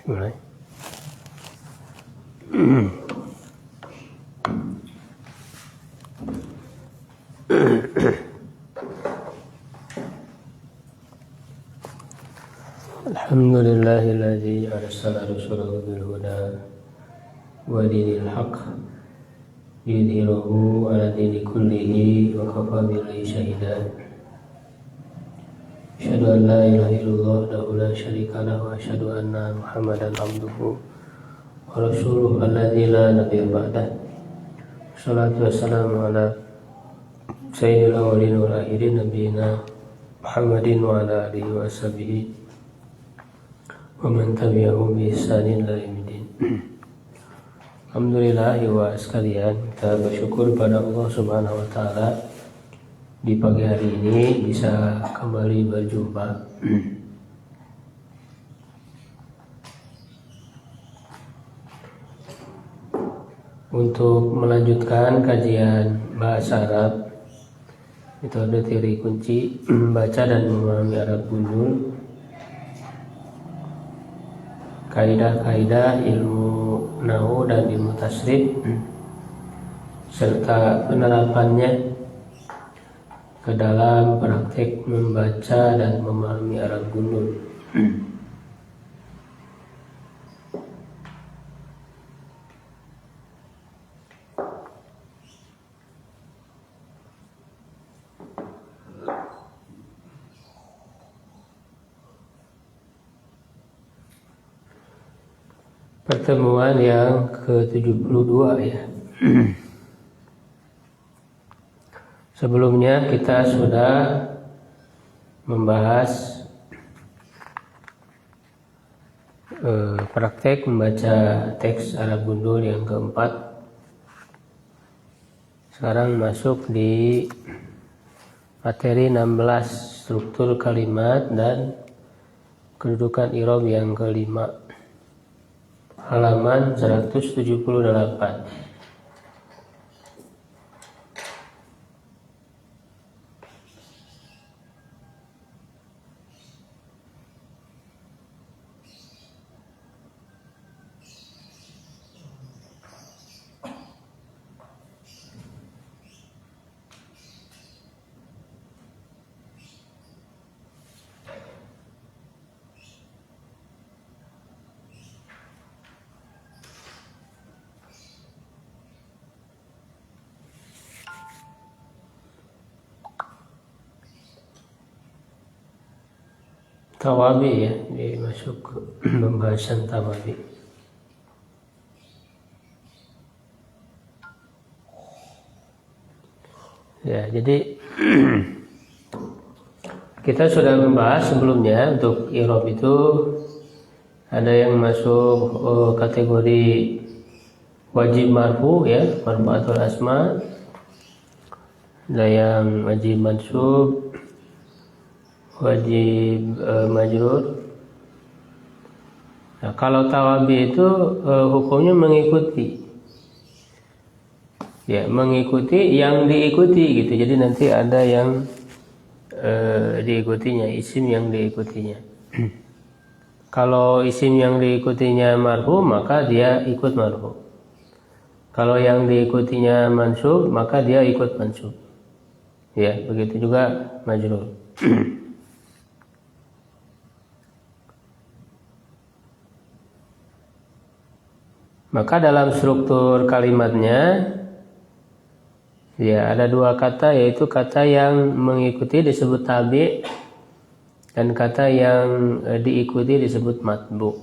Mulai. Alhamdulillahilladzi arsala rasulahu bil huda wa dinil haqq yudhhiruhu ala dini kullihi wa kafa billahi shahida. Asyhadu an la ilaha illallah wahdahu la syarika lahu wa asyhadu anna Muhammadan abduhu wa rasuluhu alladzi la nabiyya ba'dah. Shalatu wassalamu ala sayyidil awwalin wal akhirin nabiyina Muhammadin wa ala alihi wa sahbihi wa man tabi'ahum bi ihsanin ila yaumil. Alhamdulillah wa sekalian, kita bersyukur pada Allah Subhanahu wa taala di pagi hari ini bisa kembali berjumpa. Untuk melanjutkan kajian bahasa Arab, metode teori kunci membaca dan memahami Arab gundul, kaidah-kaidah ilmu nahwu dan ilmu tasrif serta penerapannya ke dalam praktek membaca dan memahami Arab gundul. Pertemuan yang ke-72 ya. Sebelumnya kita sudah membahas praktek membaca teks Arab gundul yang keempat. Sekarang masuk di materi 16, struktur kalimat dan kedudukan i'rab yang kelima. Halaman 178. Tawabi ya, ini masuk ke pembahasan tawabi. Ya, jadi kita sudah membahas sebelumnya untuk i'rab itu ada yang masuk kategori wajib marfu ya, marfu'atul asma, ada yang wajib mansub, wajib majrur. Nah, kalau tawabi itu hukumnya mengikuti, ya mengikuti yang diikuti gitu. Jadi nanti ada yang diikutinya, isim yang diikutinya. Kalau isim yang diikutinya marfu maka dia ikut marfu. Kalau yang diikutinya mansub maka dia ikut mansub. Ya begitu juga majrur. Maka dalam struktur kalimatnya ya ada dua kata, yaitu kata yang mengikuti disebut tabi dan kata yang diikuti disebut matbu.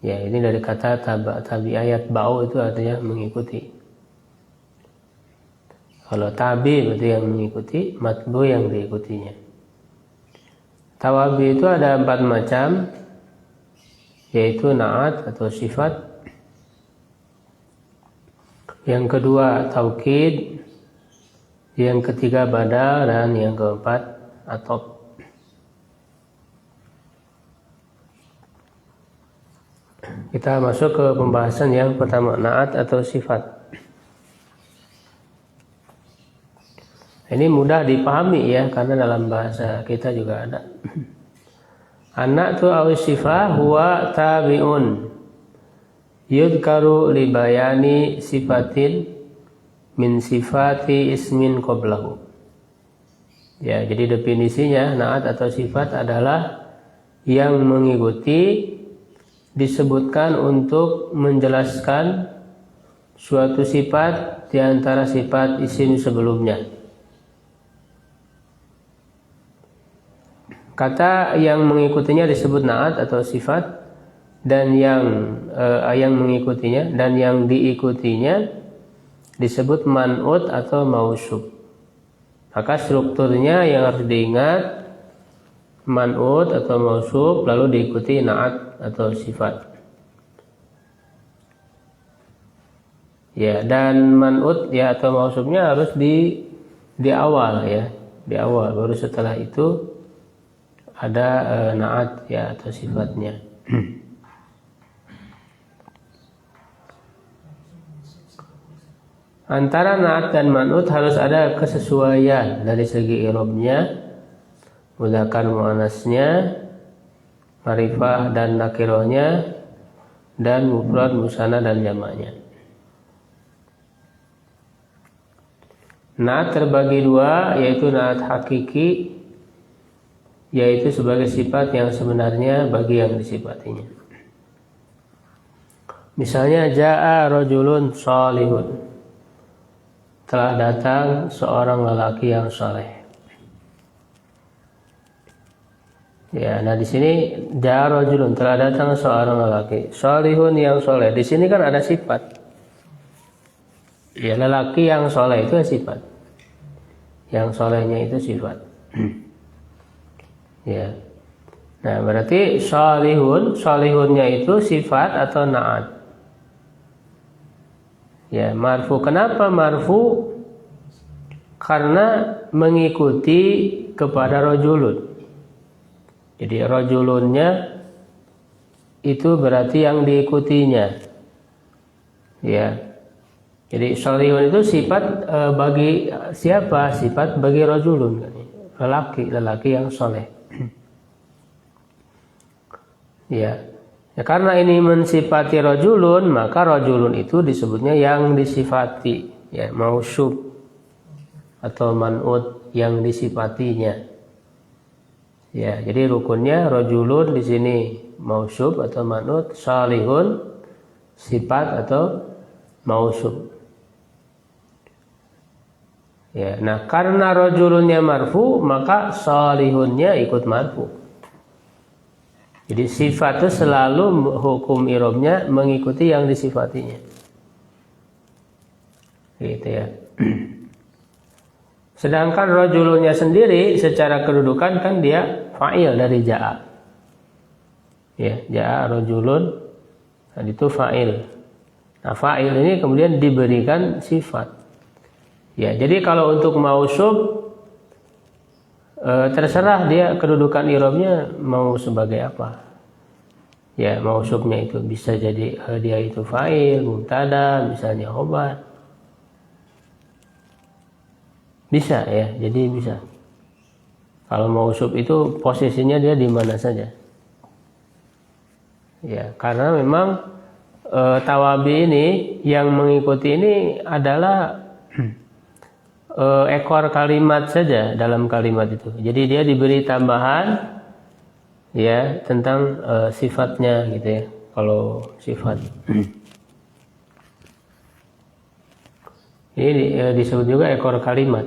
Ya ini dari kata tabi ayat ba'u itu artinya mengikuti. Kalau tabi berarti yang mengikuti, matbu yang diikutinya. Tawabi itu ada 4 macam, yaitu na'at atau sifat. Yang kedua taukid, yang ketiga badal, dan yang keempat atop. Kita masuk ke pembahasan yang pertama, na'at atau sifat. Ini mudah dipahami ya, karena dalam bahasa kita juga ada. Anak tu awis sifah huwa tabi'un yudkaru li bayani sifatin min sifati ismin qablahu. Ya, jadi definisinya naat atau sifat adalah yang mengikuti, disebutkan untuk menjelaskan suatu sifat di antara sifat isim sebelumnya. Kata yang mengikutinya disebut naat atau sifat, dan yang mengikutinya dan yang diikutinya disebut man'ut atau mausub. Maka strukturnya yang harus diingat man'ut atau mausub, lalu diikuti naat atau sifat. Ya, dan man'ut ya atau mausubnya harus di awal ya, di awal, baru setelah itu ada naat ya atau sifatnya. Antara naat dan man'ut harus ada kesesuaian dari segi i'rabnya, mudzakkar muannasnya, ma'rifah dan nakirahnya, dan mufrad, musanna dan jamaknya. Naat terbagi dua, yaitu naat hakiki, yaitu sebagai sifat yang sebenarnya bagi yang disifatinya. Misalnya jaa rajulun shalihun, telah datang seorang lelaki yang saleh. Ya, nah di sini jaa rajulun, telah datang seorang lelaki, shalihun yang saleh. Di sini kan ada sifat. Ya, lelaki yang saleh itu sifat. Yang salehnya itu sifat. Ya. Nah, berarti salihunnya itu sifat atau naat. Ya, marfu. Kenapa marfu? Karena mengikuti kepada rajulun. Jadi rajulunnya itu berarti yang diikutinya. Ya. Jadi salihun itu sifat bagi siapa? Sifat bagi rajulun, lelaki yang saleh. Ya. Ya, karena ini mensifati rajulun, maka rajulun itu disebutnya yang disifati, ya, mausub atau man'ut yang disifatinya. Ya, jadi rukunnya rajulun di sini mausub atau man'ut, salihun sifat atau mausub. Ya, nah karena rajulunnya marfu, maka salihunnya ikut marfu. Jadi sifat itu selalu hukum i'rabnya mengikuti yang disifatinya. Gitu ya. Sedangkan rajulunnya sendiri secara kedudukan kan dia fa'il dari ja'a. Ya, ja'a rajulun, nah itu fa'il. Nah, fa'il ini kemudian diberikan sifat. Ya, jadi kalau untuk mausub terserah dia kedudukan i'rabnya mau sebagai apa. Ya, mausubnya itu bisa jadi dia itu fa'il, mubtada, misalnya khobar. Bisa ya, jadi bisa. Kalau mausub itu posisinya dia di mana saja. Ya, karena memang tawabi ini yang mengikuti ini adalah ekor kalimat saja dalam kalimat itu. Jadi dia diberi tambahan ya tentang sifatnya gitu ya. Kalau sifat ini disebut juga ekor kalimat.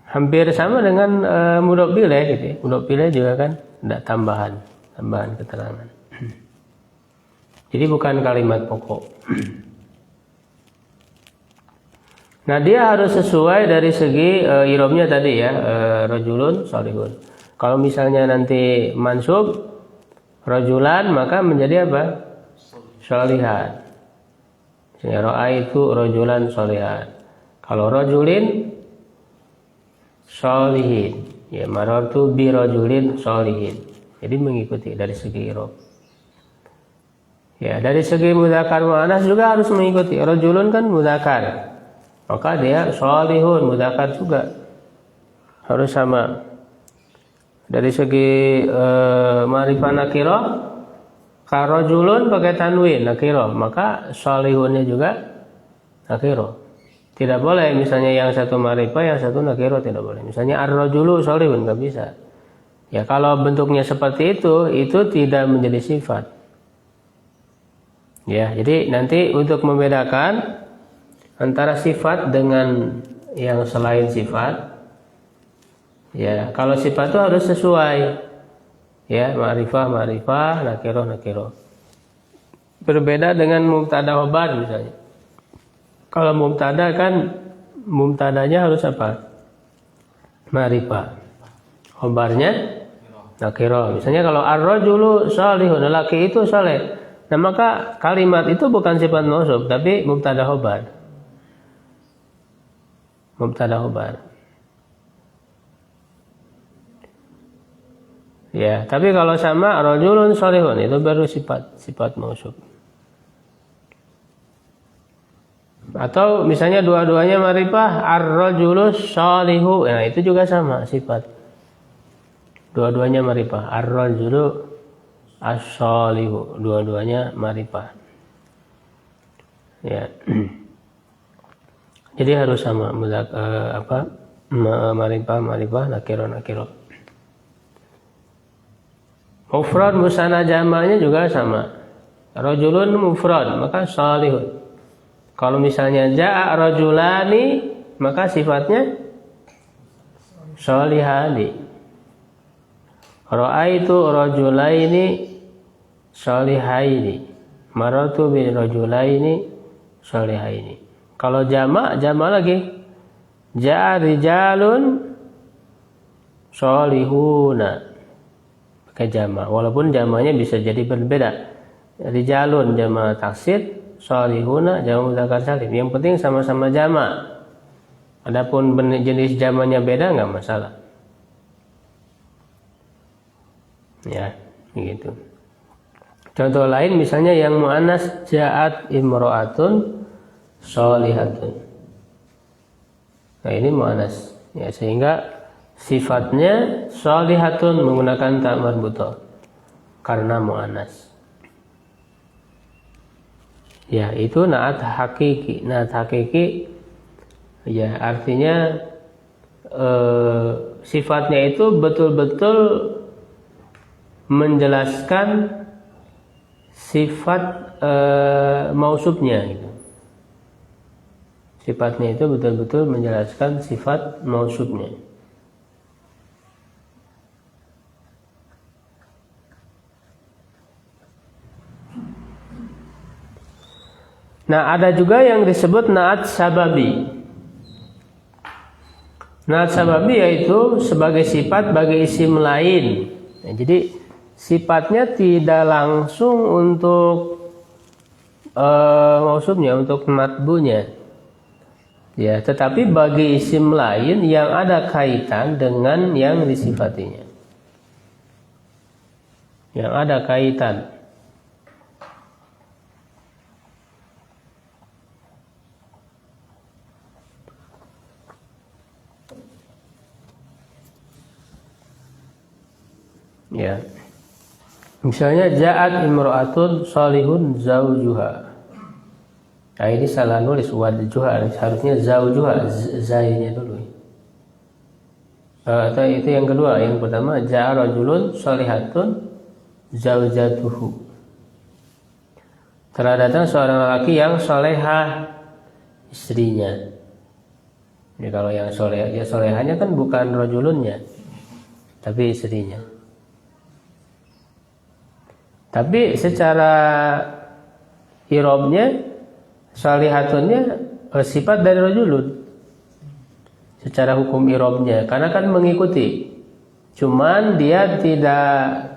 Hampir sama dengan mudhof ilaih gitu ya. Mudhof ilaih juga kan ada tambahan keterangan. Jadi bukan kalimat pokok. Nah, dia harus sesuai dari segi i'rabnya tadi ya, rajulun salihun. Kalau misalnya nanti mansub rajulan, maka menjadi apa? Salihan. Misalnya ra'aitu rajulan salihan. Kalau rajulin salihin, ya marartu bi rajulin salihin. Jadi mengikuti dari segi i'rab. Ya, dari segi mudzakkar muannats juga harus mengikuti. Rajulun kan mudzakkar. Maka dia shalihun mudzakkar juga harus sama. Dari segi ma'rifah nakirah, karojulun pakai tanwin nakirah, maka sholihunnya juga nakirah. Tidak boleh misalnya yang satu ma'rifah, yang satu nakirah, tidak boleh. Misalnya ar-rajulu sholihun, nggak bisa. Ya kalau bentuknya seperti itu tidak menjadi sifat. Ya, jadi nanti untuk membedakan antara sifat dengan yang selain sifat, ya kalau sifat itu harus sesuai. Ya, ma'rifah, nakirah. Berbeda dengan mubtada khobar misalnya. Kalau mubtada kan mubtadanya harus apa? Ma'rifah. Khobarnya nakirah. Misalnya kalau ar-rajulu shalihun, lelaki itu saleh. Nah, maka kalimat itu bukan sifat mausuf tapi mubtada khobar. Mubtada khobar. Ya, tapi kalau sama rajulun shalihun itu baru sifat mausuf. Atau misalnya dua-duanya ma'rifah, ar-rajulu shalihu, nah itu juga sama sifat. Dua-duanya ma'rifah, ar-rajulu as-shalihu, dua-duanya ma'rifah. Ya. Jadi harus sama ma'rifah, nakirah. Mufrad musanna jamaknya juga sama. Rajulun mufrad, maka shalihun. Kalau misalnya ja'a rajulani, maka sifatnya shalihani. Ra'aitu rajulaini shalihaini. Marartu bi rajulaini shalihaini. Kalau jamak lagi. Ja'a rijalun shalihuna. Pakai jamak. Walaupun jamaknya bisa jadi berbeda. Rijalun jamak taksir, shalihuna jamak mudzakkar salim. Yang penting sama-sama jamak. Adapun jenis jamaknya beda nggak masalah. Ya, begitu. Contoh lain misalnya yang muannas ja'at imra'atun sholihatun. Nah, ini muannas. Ya, sehingga sifatnya sholihatun menggunakan ta marbutah karena muannas. Ya, itu naat hakiki. Naat hakiki ya artinya sifatnya itu betul-betul menjelaskan sifat mausufnya gitu. Sifatnya itu betul-betul menjelaskan sifat mausufnya. Nah, ada juga yang disebut naat sababi. Naat sababi yaitu sebagai sifat bagi isim lain. Nah, jadi sifatnya tidak langsung untuk mausufnya, untuk matbunya. Ya, tetapi bagi isim lain yang ada kaitan dengan yang disifatinya. Yang ada kaitan. Ya. Misalnya ja'at imra'atun shalihun zaujuha. Nah, ini salah nulis wadjuha, harusnya zaujuha, zainya dulu. Atau itu yang kedua, yang pertama ja'a rajulun shalihatun zaujatuhu. Telah datang seorang lelaki yang solehah, istrinya. Jadi kalau yang soleh, ya solehahnya kan bukan rajulunnya, tapi istrinya. Tapi secara irobnya, shalihatunnya sifat dari rajulun. Secara hukum irobnya, karena kan mengikuti. Cuman dia tidak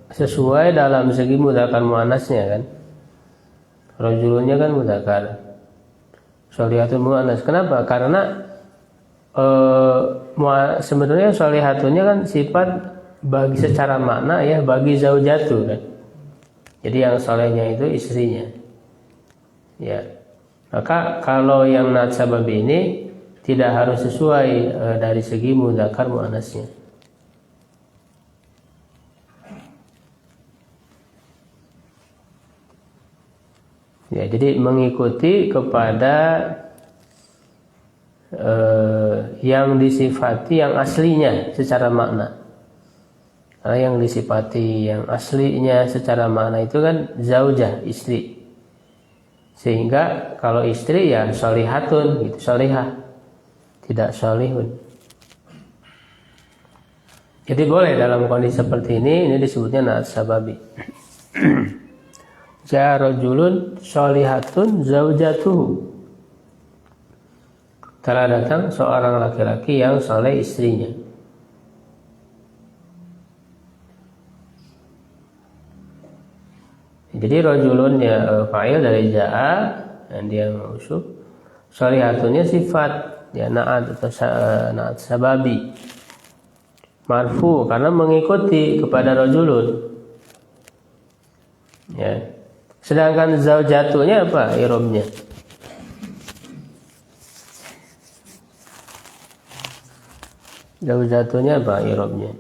sesuai dalam segi mudzakkar muannasnya kan. Rajulunnya kan mudzakkar, shalihatun muannas. Kenapa? Karena sebenarnya shalihatunnya kan sifat bagi secara makna ya bagi zaujatu kan. Jadi yang solehnya itu istrinya. Ya. Maka kalau yang naat sabab ini tidak harus sesuai dari segi mudzakkar muannasnya. Ya, jadi mengikuti kepada yang disifati yang aslinya secara makna. Nah, yang disifati yang aslinya secara makna itu kan zaujah, istri. Sehingga kalau istri ya sholihatun gitu, sholihah, tidak sholihun. Jadi boleh dalam kondisi seperti ini disebutnya na'at sababi. Ja rajulun sholihatun zaujatuhu. Telah datang seorang laki-laki yang soleh istrinya. Jadi rajulun ya fa'il dari ja'a, dan dia mausuf. Sholihatunnya sifat ya na'at atau na'at sababi. Marfu karena mengikuti kepada rajulun. Ya. Sedangkan zaujatunya apa i'rabnya? Zaujatunya apa i'rabnya?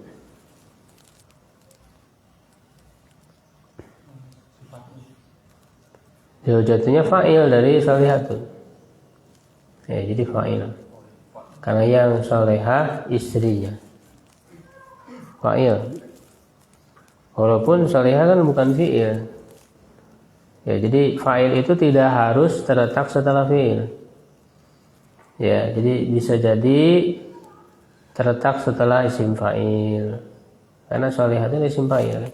Zaujatunya fa'il dari sholihatun. Ya, jadi fa'il. Karena yang sholehah istrinya. Fa'il. Walaupun sholehah kan bukan fi'il. Ya, jadi fa'il itu tidak harus terletak setelah fi'il. Ya, jadi bisa jadi terletak setelah isim fa'il. Karena sholehah itu isim fa'il.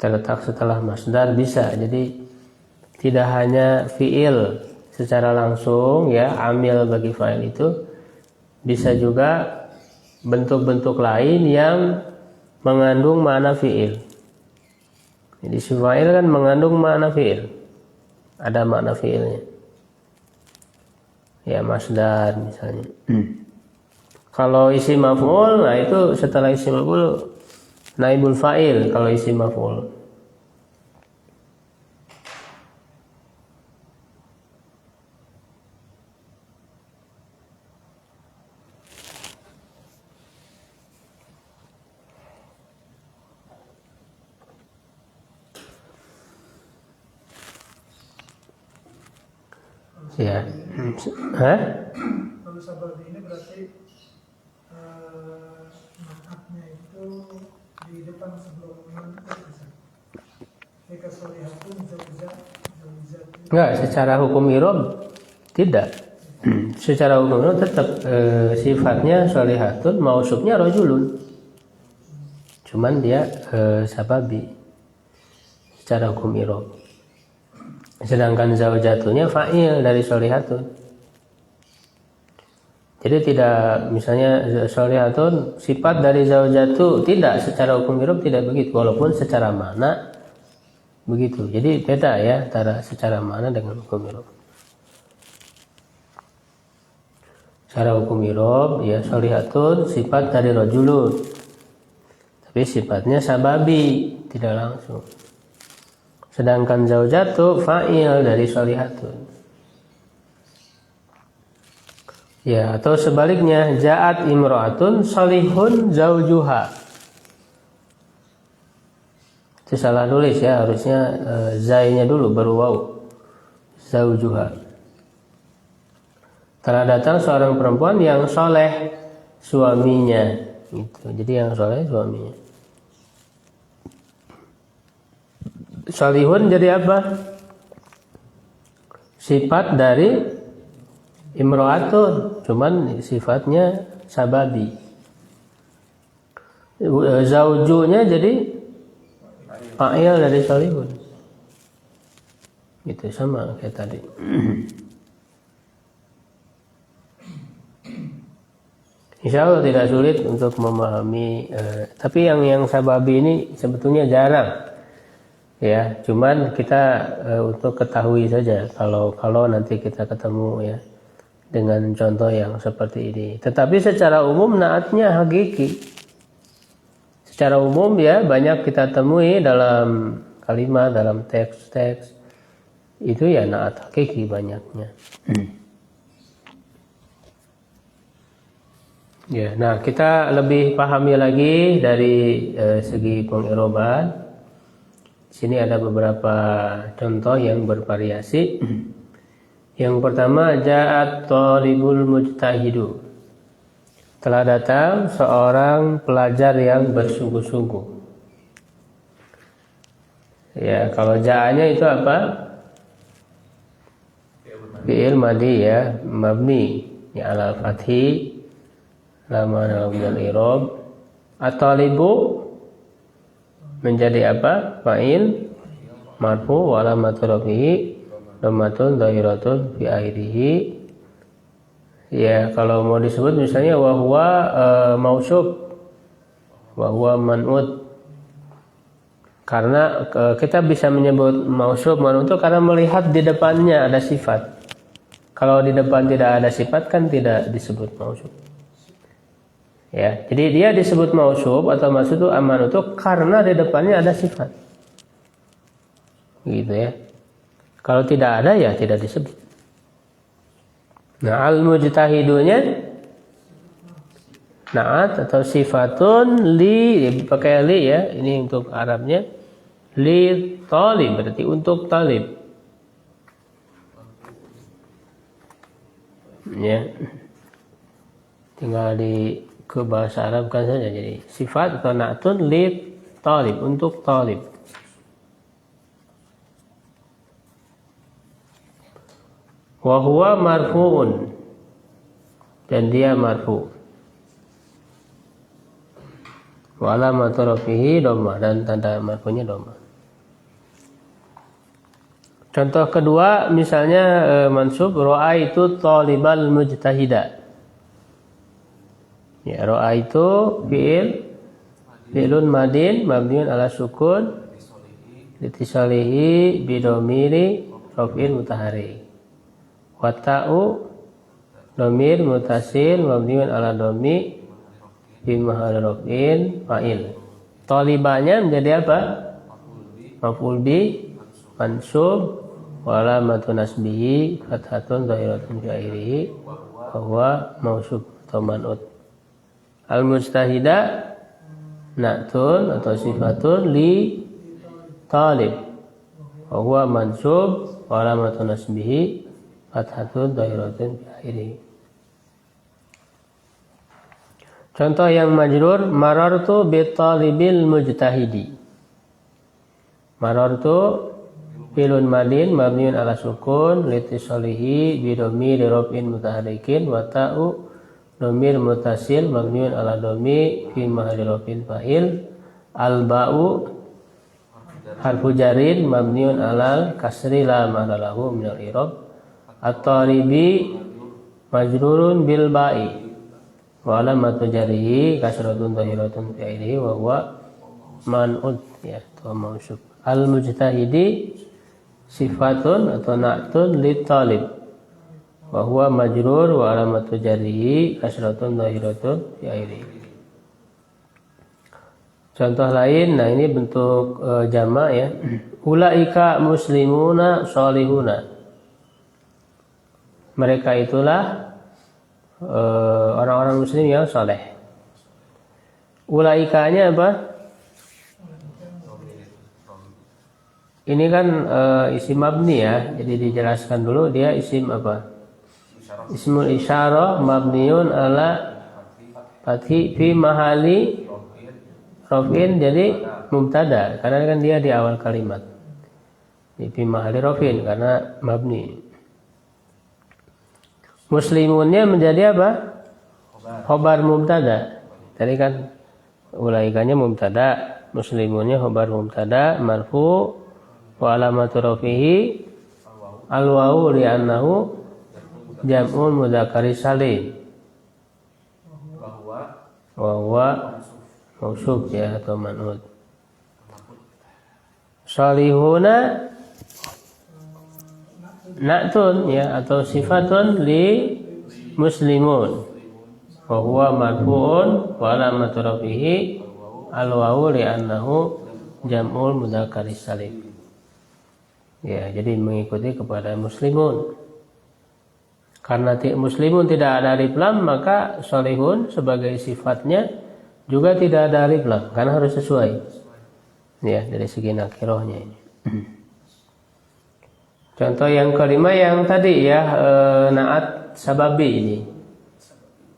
Terletak setelah masdar bisa. Jadi tidak hanya fi'il secara langsung ya, amil bagi fa'il itu, bisa juga bentuk-bentuk lain yang mengandung makna fi'il. Jadi isim fa'il kan mengandung makna fi'il. Ada makna fi'ilnya. Ya, masdar misalnya. Kalau isim maf'ul, nah itu setelah isim maf'ul naibul fa'il kalau isim maf'ul. Ya. Hah? Kalau sababi ini berarti naatnya itu di depan sebelum jika sholihatun zaujah. Enggak, secara hukum i'rab tidak. Secara hukum i'rab tetap sifatnya sholihatun, mausufnya rajulun. Cuman dia sababi secara hukum i'rab. Sedangkan zaujatunya fa'il dari sholihatun. Jadi tidak, misalnya sholihatun sifat dari zaujatu, tidak, secara hukum i'rab tidak begitu, walaupun secara makna begitu. Jadi beda ya antara secara makna dengan hukum i'rab. Secara hukum i'rab ya sholihatun sifat dari rajulun. Tapi sifatnya sababi, tidak langsung. Sedangkan zaujatu fa'il dari sholihatun. Ya, atau sebaliknya ja'at imra'atun sholihun zaujuha. Itu salah nulis ya, harusnya zainya dulu baru waw. Zaujuha. Telah datang seorang perempuan yang soleh suaminya. Gitu. Jadi yang soleh suaminya. Sholihun jadi apa? Sifat dari imro'atun, cuman sifatnya sababi. Zaujunya jadi fa'il dari sholihun. Itu sama kayak tadi. Insya Allah tidak sulit untuk memahami. Tapi yang sababi ini sebetulnya jarang. Ya, cuman kita untuk ketahui saja kalau nanti kita ketemu ya dengan contoh yang seperti ini. Tetapi secara umum naatnya hakiki. Secara umum ya banyak kita temui dalam kalimat, dalam teks-teks itu ya naat hakiki banyaknya. Ya, nah kita lebih pahami lagi dari segi pengiroban. Sini ada beberapa contoh yang bervariasi. Yang pertama, ja'at thalibul mujtahidu. Telah datang seorang pelajar yang bersungguh-sungguh. Ya, kalau ja'anya itu apa? Fi'il madhi ya, mabni ya ala fathi lama minal i'rab. At-talibu menjadi apa? Fa'il marfu wa alamatu rafihi dhammatun dhahiratun fi akhirih. Ya, kalau mau disebut misalnya wa huwa mausuf wa huwa man'ut. Karena kita bisa menyebut mausuf man'ut itu karena melihat di depannya ada sifat. Kalau di depan tidak ada sifat kan tidak disebut mausuf. Ya, jadi dia disebut mausuf atau maksud itu aman itu karena di depannya ada sifat. Gitu ya. Kalau tidak ada ya tidak disebut. Nah, al-mujtahidunya na'at atau sifatun li, pakai li ya, ini untuk Arabnya. Li talib berarti untuk talib. Ya. Tinggal ke bahasa Arab kan saja, jadi sifat atau na'tun li talib untuk talib. Wa huwa marfu'un dan dia marfu'. Wa alamatu rafihi dhammah dan tanda marfu'nya dhammah. Contoh kedua misalnya mansub ra'aitu talibal mujtahida. Ya, ra'aitu fi'lun madin mabniun ala sukun litisalihi bidomiri raf'in mutahari. Wa ta'u domir mutasil mabniun ala domi bi mahal raf'in fa'il. Talibanya menjadi apa? Maf'ul bi mansub wa alamatu nasbihi fathatun dhahiratun fi akhirih wa huwa mausuf atau man'ut. Al-mujtahida na'tun atau sifatun li talib wa huwa mansub wa alamatu nasbihi fathatun dhahiratun fi akhirih. Contoh yang majrur, marartu bi talibil mujtahidi. Marartu filun madin mabniun ala sukun litisalihi bi dhamiri raf'in mutaharikin wa ta'u dhamir mutasil mabniun ala dhammi fi mahalli raf'in fa'il. Al ba'u harfu jarin mabniun ala kasri la mahalla lahu min al i'rab. At-talibi majrurun bil ba'i wa alamatu jarrihi kasratun dhahiratun fi akhirih wa huwa man'ut ya atau mausuf. Al mujtahidi sifatun atau na'tun li talib wa huwa majrur wa alamatu jarrihi kasratun dhahiratun fi akhirih. Contoh lain, nah ini bentuk jamak ya. Ulaika muslimuna sholihuna. Mereka itulah orang-orang muslim yang saleh. Ulaikanya apa? Ini kan isim mabni ya. Jadi dijelaskan dulu dia isim apa? Ismul isyarah mabniun ala fathi fi mahali raf'in, jadi mubtada karena kan dia di awal kalimat. Di fi mahali raf'in karena mabni. Muslimunnya menjadi apa? Khobar mubtada. Tadi kan ulaikanya mubtada, muslimunnya khobar mubtada marfu wa alamatu rafihi al-wawu li'annahu jam'un mudzakkari salim. Wa huwa mausuf ya atau man'ut. Shalihuna na'tun ya atau sifatun li muslimun wa huwa marfu'un wa alamatu rafihi al-wawu li'annahu jam'ul mudzakkari salim. Ya, jadi mengikuti kepada muslimun. Karena muslimun tidak ada alif lam, maka solihun sebagai sifatnya juga tidak ada alif lam, karena harus sesuai. Ya, dari segi nakirohnya ini. Contoh yang kelima yang tadi ya, naat sababi ini.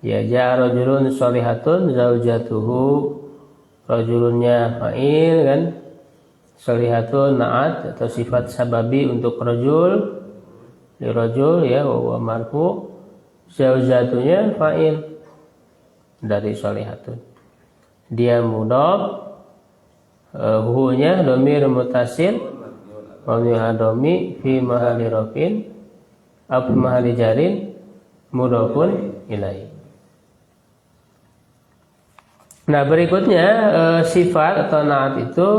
Ya, ja'a rajulun sholihatun zaujatuhu, rajulunnya fa'il kan, sholihatun naat atau sifat sababi untuk rajul, li rajul ya, wa marfu, zaujatunya fa'il dari sholihatun. Dia mudhaf, hunya dhamir muttasil mabni ala dhammi fi mahalli rafin aw fi mahalli jarin mudhafun ilaihi. Nah, berikutnya sifat atau naat itu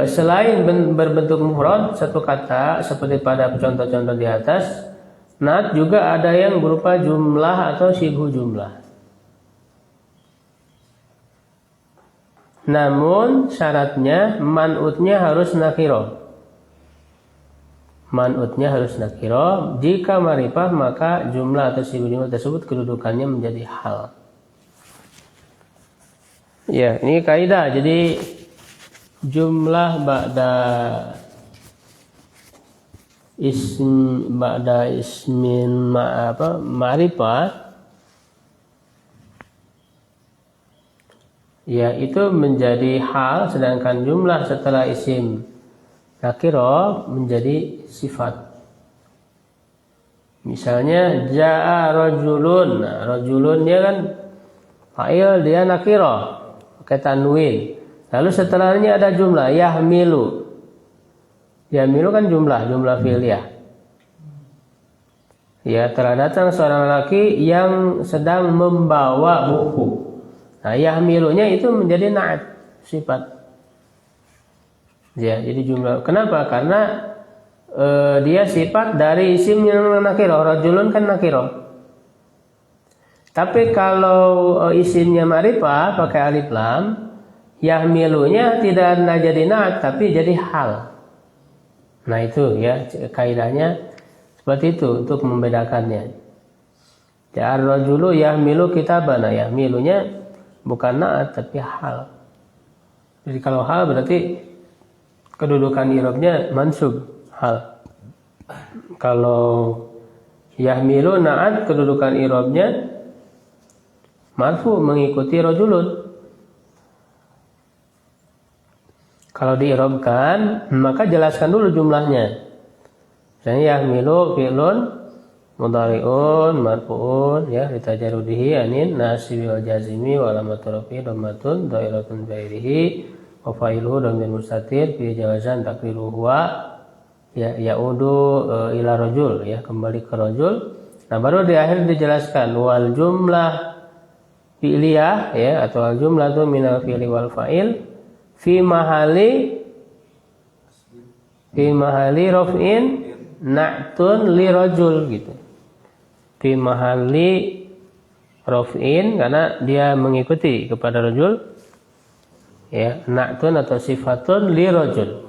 selain berbentuk mufrad satu kata seperti pada contoh-contoh di atas, naat juga ada yang berupa jumlah atau shibhu jumlah. Namun syaratnya man'utnya harus nakiro. Man'utnya harus nakiro. Jika ma'rifah maka jumlah atau shibhu jumlah tersebut kedudukannya menjadi hal. Ya, ini kaidah. Jadi jumlah ba'da ismin ma'rifah ya itu menjadi hal, sedangkan jumlah setelah isim nakiro menjadi sifat. Misalnya ja'a rajulun. Nah, rajulun dia kan fa'il, dia nakiro pakai tanwin. Lalu setelahnya ada jumlah yahmilu. Yahmilu kan jumlah fi'liyah. Ya, telah datang seorang laki yang sedang membawa buku. Nah, yahmilunya itu menjadi na'at, sifat. Ya, jadi jumlah. Kenapa? Karena dia sifat dari isim yang nakiro. Rajulun kan nakiro. Tapi kalau isimnya ma'rifah pakai alif lam, yahmilunya tidak jadi na'at tapi jadi hal. Nah, itu ya kaidahnya seperti itu untuk membedakannya. Ja'ar rajulu yahmilu kitabana. Yahmilunya bukan na'at tapi hal. Jadi kalau hal berarti kedudukan i'rabnya mansub, hal. Kalau yahmilu na'at kedudukan i'rabnya marfu mengikuti rajulun. Kalau di'rabkan maka jelaskan dulu jumlahnya. Misalnya yahmilu fi'lun mudhari'un marfu'un ya litajarudihi anin nasibi wal jazimi wa alamatu rafi dhammatun dhairatun bairihi wa fa'iluhu dhamir mustatir fi jawazan takdiru huwa ya yaudu ila rajul ya, kembali ke rajul. Nah, baru di akhir dijelaskan wal jumlah fi'liyah ya, atau al jumlah itu minal fi'li wal fa'il fi mahali raf'in na'tun li rajul gitu. Fi mahali raf'in karena dia mengikuti kepada rajul ya, na'tun atau sifatun li rajul.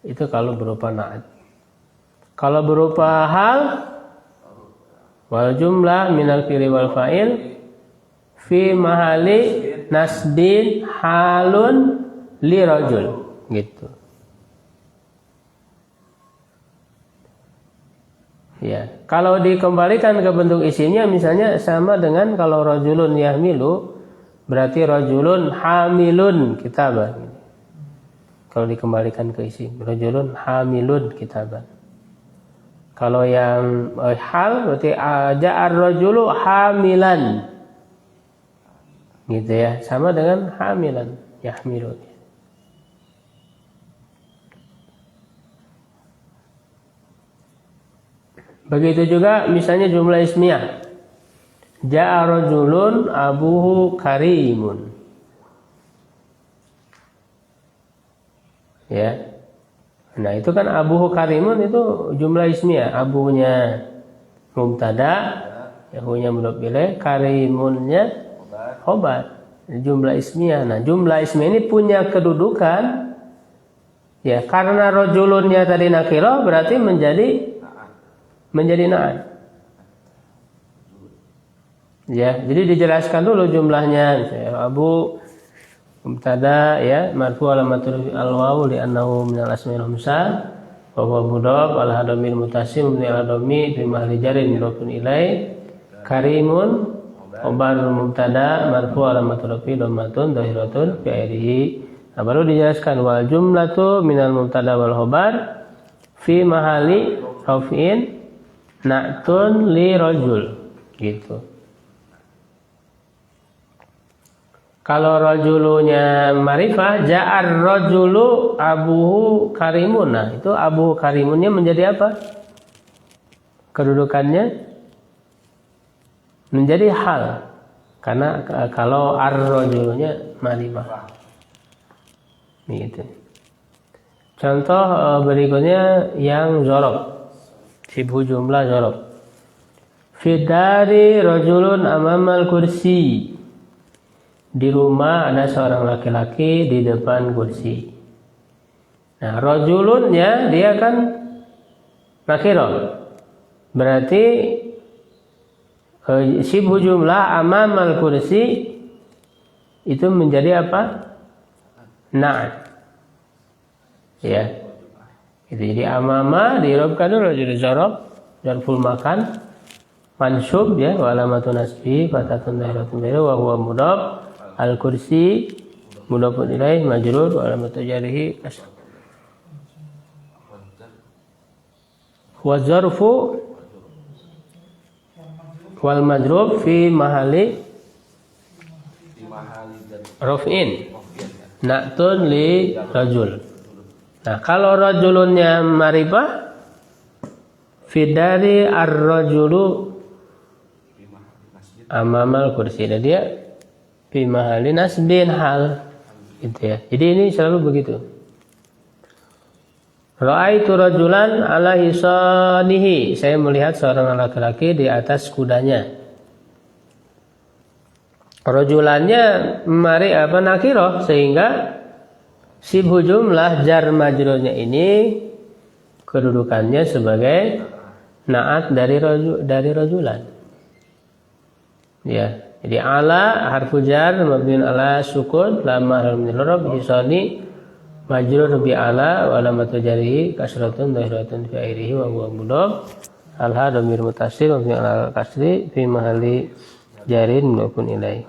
Itu kalau berupa na'at. Kalau berupa hal wal jumlah minal fi'li wal fa'il fi mahali nasbin halun li rajul gitu. Ya, kalau dikembalikan ke bentuk isimnya misalnya sama dengan kalau rajulun yahmilu berarti rajulun hamilun kitaban. Kalau dikembalikan ke isim rajulun hamilun kitaban. Kalau yang hal berarti ja'ar rajulu hamilan. Gitu ya, sama dengan hamilan yahmilu. Begitu juga misalnya jumlah ismiyah. Ja'a rajulun abuhu karimun. Ya. Nah, itu kan abuhu karimun itu jumlah ismiyah. Abunya mubtada, yahunya mudhaf ilaih, karimunnya khobar. Jumlah ismiyah. Nah, jumlah ismiyah ini punya kedudukan ya, karena rajulunnya tadi nakirah berarti menjadi menjadi na'at. Ya, jadi dijelaskan dulu jumlahnya. Abu mubtada ya, marfu alamatul al-wawu li annahu min al-asma'il khamsah wa huwa mudhaf ala hadamil mutasim min al-adami fi mahalli jarin mudhafun ilai. Karimun khabar mubtada marfu alamatul rafi dhammatun dhahiratun fi akhirih. Nah, baru dijelaskan wal jumlatu minal mubtada wal khabar fi mahalli raf'in na'tun li rajul gitu. Kalau rajulunya ma'rifah, ja'ar rajulu abuhu karimun. Nah, itu abuhu karimunnya menjadi apa? Kedudukannya menjadi hal. Karena kalau ar-rajulunya ma'rifah. Gitu. Contoh berikutnya yang zorob. Sibhu jumlah zorob. Fidari rajulun amamal kursi. Di rumah ada seorang laki-laki di depan kursi. Nah, rajulunnya dia kan nakirah. Berarti sibhu jumlah amamal kursi itu menjadi apa? Na'at. Ya. Itu jadi amama dirobkan dulu jadi zorob, zarful makan, mansub ya, wa alamatun nasbi fatatun dhahiratun biru wa huwa mudhaf. Al-kursi mudhafun ilaih majrur wa alamatu jarrihi kasr. Wa zarfu wal majrur fi mahalli raf'in na'tun li rajul. Nah, kalau rajulunnya ma'rifah fidari ar-rajulu amamal kursi. Dan dia fi mahalli nasbin hal gitu ya. Jadi ini selalu begitu. Ra'aitu rajulan ala hisanihi. Saya melihat seorang laki-laki di atas kudanya. Rajulannya mari apa nakirah sehingga sibhu jumlah jar majrurnya ini kedudukannya sebagai na'at dari rajulan. Ya. Jadi ala harfu jar mabniun ala sukun lam mahal min al-rab hisani majrur bi ala wa alamatu jarrihi kasratun dhahiratun fi akhirih wa huwa mudhaf al-ha dhamir muttasil mabniun ala kasri fi mahalli jarin mudhafun ilaih.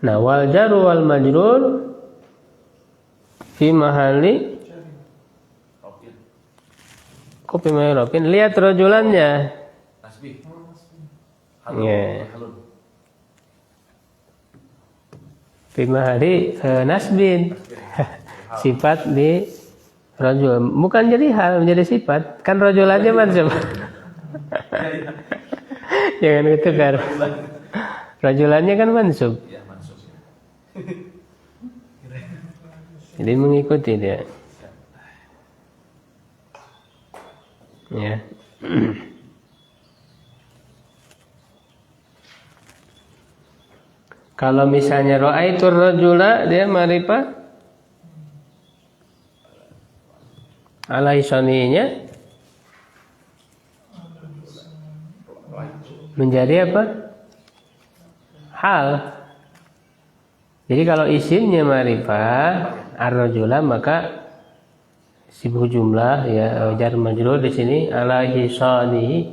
Nah, wal jar wal majrur fi mahalli kopi mayropin. Lihat rajulannya. Nasbi. Ya. Fi mahalli nasbin. Sifat di rajul. Bukan jadi hal, menjadi sifat. Kan rajulannya mansub. Jangan gitu kan. Rajulannya kan mansub. Jadi mengikuti dia. Ya. Kalau misalnya ra'aitu rajula dia ma'rifah ala hisaninya menjadi apa? Hal. Jadi kalau isimnya ma'rifah ar-rajula maka sibhu jumlah ya jar majrur di sini ala hisani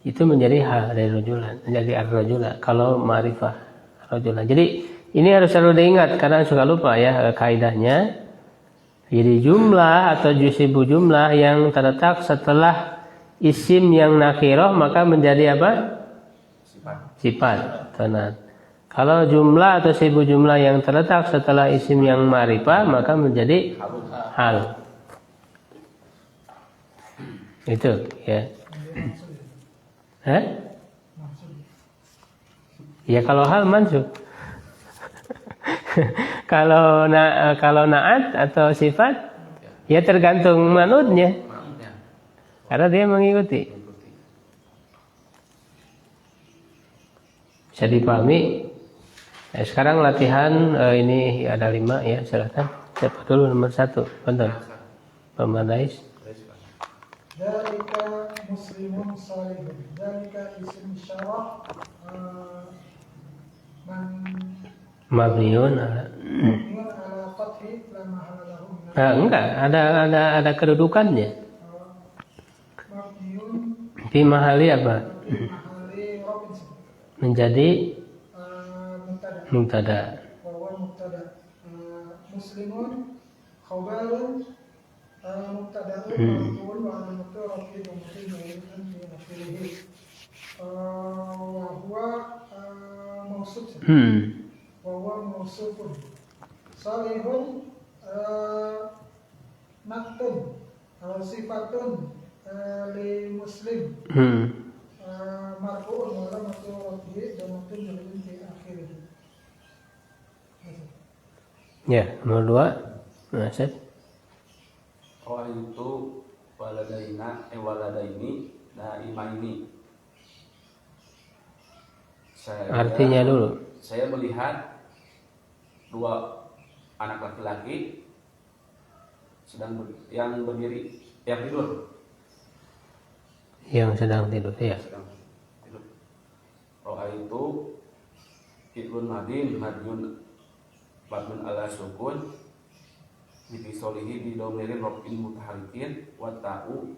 itu menjadi hal dari rajulan, menjadi ar-rajula kalau ma'rifah rajulan. Jadi ini harus selalu diingat karena suka lupa ya kaidahnya. Jadi jumlah atau sibhu jumlah yang terletak setelah isim yang nakirah maka menjadi apa? Sifat. Tenat. Kalau jumlah atau sibhu jumlah yang terletak setelah isim yang ma'rifah maka menjadi hal. Itu ya. Hah? Ya kalau hal mansub. kalau na'at atau sifat ya tergantung manutnya. Karena dia mengikuti. Bisa dipahami Sekarang latihan ini ada 5 ya, silakan. Siapa dulu nomor 1? Betul. Pemadais. Dzalika muslimun salihun. Dzalika isim isyarah Mabniun ala fathi la mahala lahu min enggak, ada kedudukannya. mabniun Di mahali apa? mahali rafin Menjadi mubtada. mubtada. Wa huwa mubtada. Muslimun khabarun mubtada'un marfu'un wa alamatu raf'i dhammatin wa fi akhirih. Wa huwa mawsuf. Wa huwa mawsufun. Salihun naktun sifatun li muslim. Marfu'un wa alamatu raf'i dhammatin wa fi akhirih. Ya, nomor 2. Nasib. Itu waladaini naimaini. Artinya dulu. Saya melihat 2 anak laki-laki yang tidur. Yang sedang tidur ya. Sedang tidur. Itu fi'lun madin mabniun ala sukun bitisolihi bi domirin rofin mutaharikin wa ta'u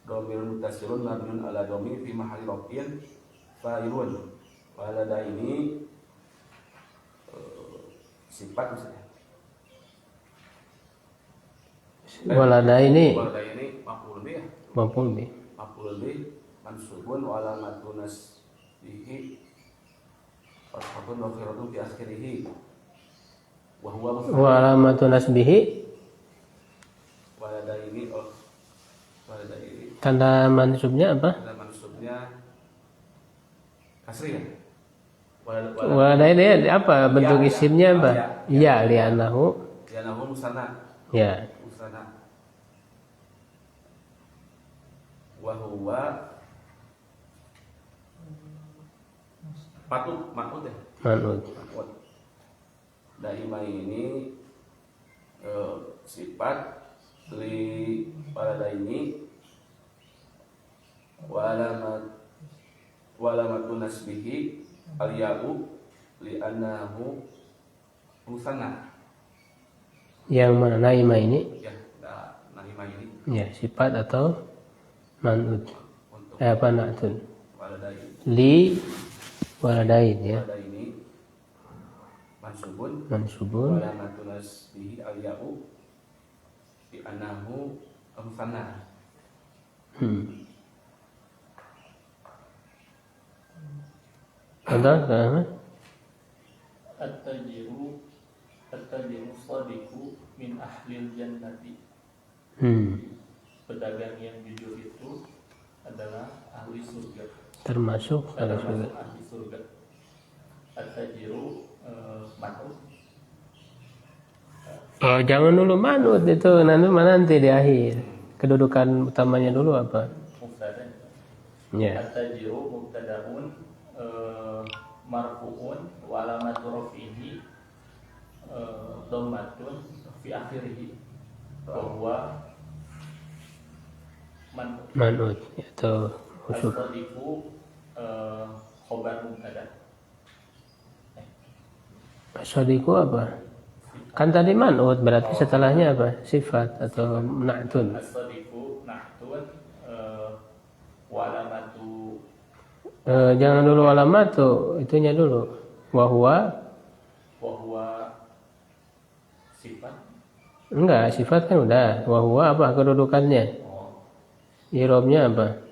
domirun mutasirun mabniun ala domir fi mahali rofin fa'ilun. Walada ini sifat misalnya. Walada ini maf'ul bih. maf'ul bih. Maf'ul bih mansubun wa alamatun nasbihi fathatun wa khiratun fi akhirih. Wa alamatu nasbihi walada ini tanda mansubnya apa? tanda mansubnya kasri ya. Walada ini apa bentuk isimnya apa? Ya, li'annahu musanna. ya. Musanna. Wa huwa matut ya. Manut. Daima ini sifat li walada ini walamatun nasbihi al-ya'u li'annahu musanna. Yang mana naima ini? Ya, naima ini Ya, sifat atau manut. untuk Apa na'tun? waladain. Li waladain ya. Walada ini mansubun Mansubun walamatun nasbihi al-ya'u li'annahu musanna. Contoh kan? At-tajiru shadiqu min ahlil jannati. Pedagang yang jujur itu adalah ahli surga. Termasuk ahli surga. Ahli surga. At-tajiru manut. Oh, jangan dulu manut itu nanti di akhir. Kedudukan utamanya dulu apa? Mubtada. Ya. At-tajiru mubtada'un marfu'un wa alamatu rafihi dhammatun fi akhirih wa huwa Manut atau usul. as-sadiqu khabar mubtada. Sadiku apa? Kan tadi manut berarti setelahnya apa? Sifat atau na'tun. As-sadiqu nahtun wa alamatu Jangan dulu alamat tuh, itunya dulu. Wahwa sifat. enggak, sifat kan udah. Wahwa apa kedudukannya? Irobnya apa?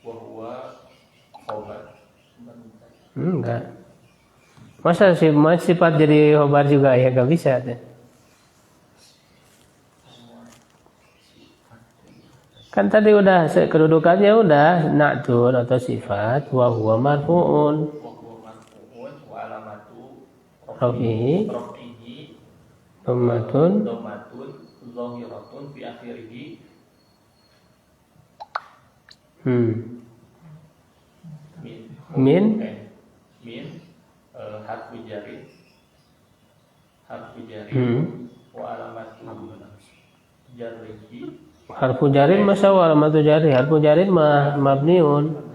Wa huwa khabar. Enggak. Masa sifat jadi khobar juga ya gak bisa tuh. Kan tadi udah kedudukannya udah na'tun atau sifat wa huwa marfu'un. Wa huwa marfu'un wa alamatu Rafihi dhammatun dhammatun zahiratun fi akhirih min min harfu jari wa alamatu jarrihi. Harfu jarin masa wa alamatu jari. Harfu jarin mabniun.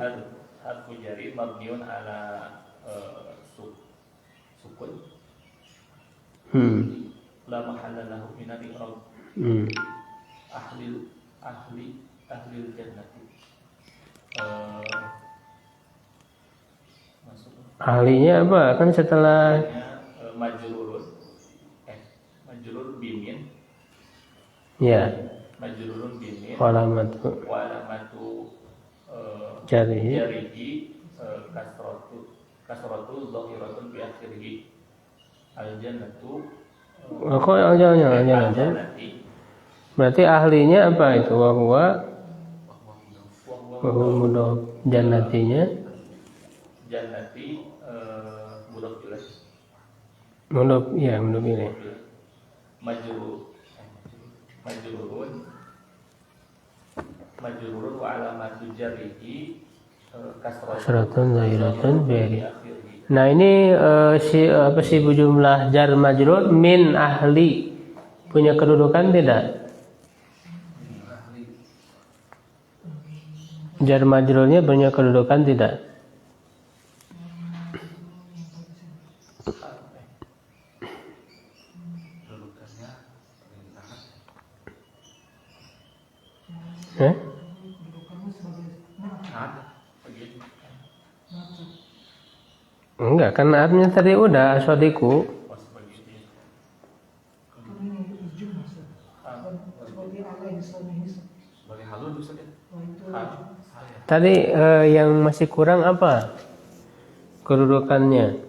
Harfu jari mabniun ala sukun. La mahalla lahu min al-i'rab. Ahli jannati. Ahlinya apa? Kan setelah majrur bimin. Ya. Majrurun bimin. Walamatu jarihi kasratu dhahiratun bi akhirih. Al-jannatu. Kok jangan. Berarti ahlinya apa itu? Wa huwa mudhaf. Jannatinya jannati mudhaf ilaih. Mudhaf ilaih. Majrurun wa alamatu jarrihi kasratun zahiratun bi. Nah ini si jumlah jar majrur min ahli punya kedudukan tidak? Jar majrurnya punya kedudukan tidak? Enggak, kan artinya tadi udah sodiku. Tadi yang masih kurang apa kedudukannya?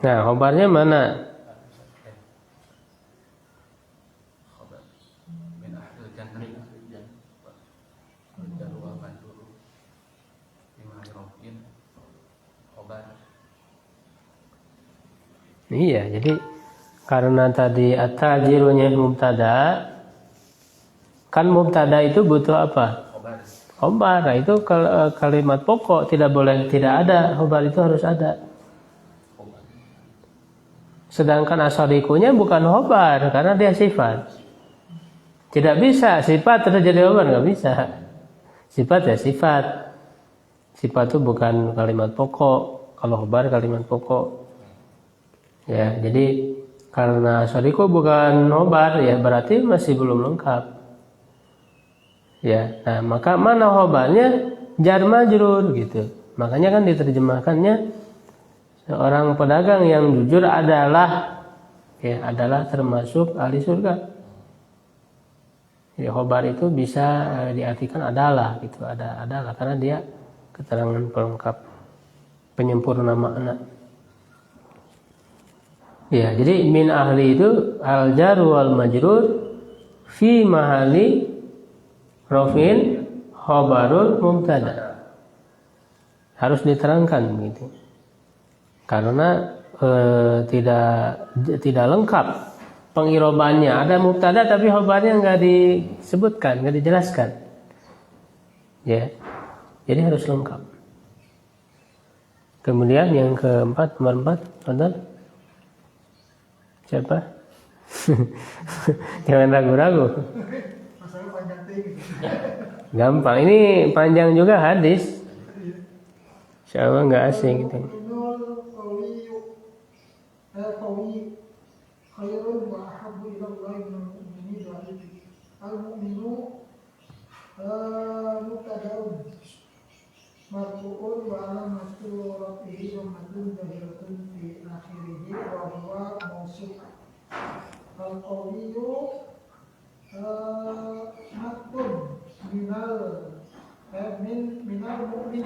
Nah, khobarnya mana? Iya, jadi karena tadi at-tajirunya mubtada, kan mubtada itu butuh apa? Khobar. Nah, itu kalimat pokok tidak boleh tidak ada, khobar itu harus ada. Sedangkan asodikunya bukan khobar karena dia sifat. Tidak bisa sifat terus jadi khobar, nggak bisa. Sifat ya sifat. Sifat itu bukan kalimat pokok. Kalau khobar kalimat pokok. Ya, jadi karena asodiku bukan khobar ya berarti masih belum lengkap. Ya, nah maka mana khobarnya? Jar majrur gitu. Makanya kan diterjemahkannya seorang pedagang yang jujur adalah termasuk ahli surga. Ya, khobar itu bisa diartikan adalah gitu, adalah karena dia keterangan pelengkap penyempurna makna. Ya, jadi min ahli itu al jar wal majrur fi mahali rafin khabarul mubtada. Harus diterangkan begitu. Karena tidak lengkap pengirobannya. Ada mubtada tapi khabarnya enggak disebutkan, enggak dijelaskan. Ya. Jadi harus lengkap. Kemudian yang keempat, nomor 4, benar? Siapa? Jangan ragu-ragu. Masalah panjang gitu. Gampang. Ini panjang juga hadis. Insyaallah nggak asing gitu. Marfu'un wa alamatu rafihi dhammatun zahiratun fi akhirih wa huwa mausuf. Al-qawiyyu haqqun minal mu'min.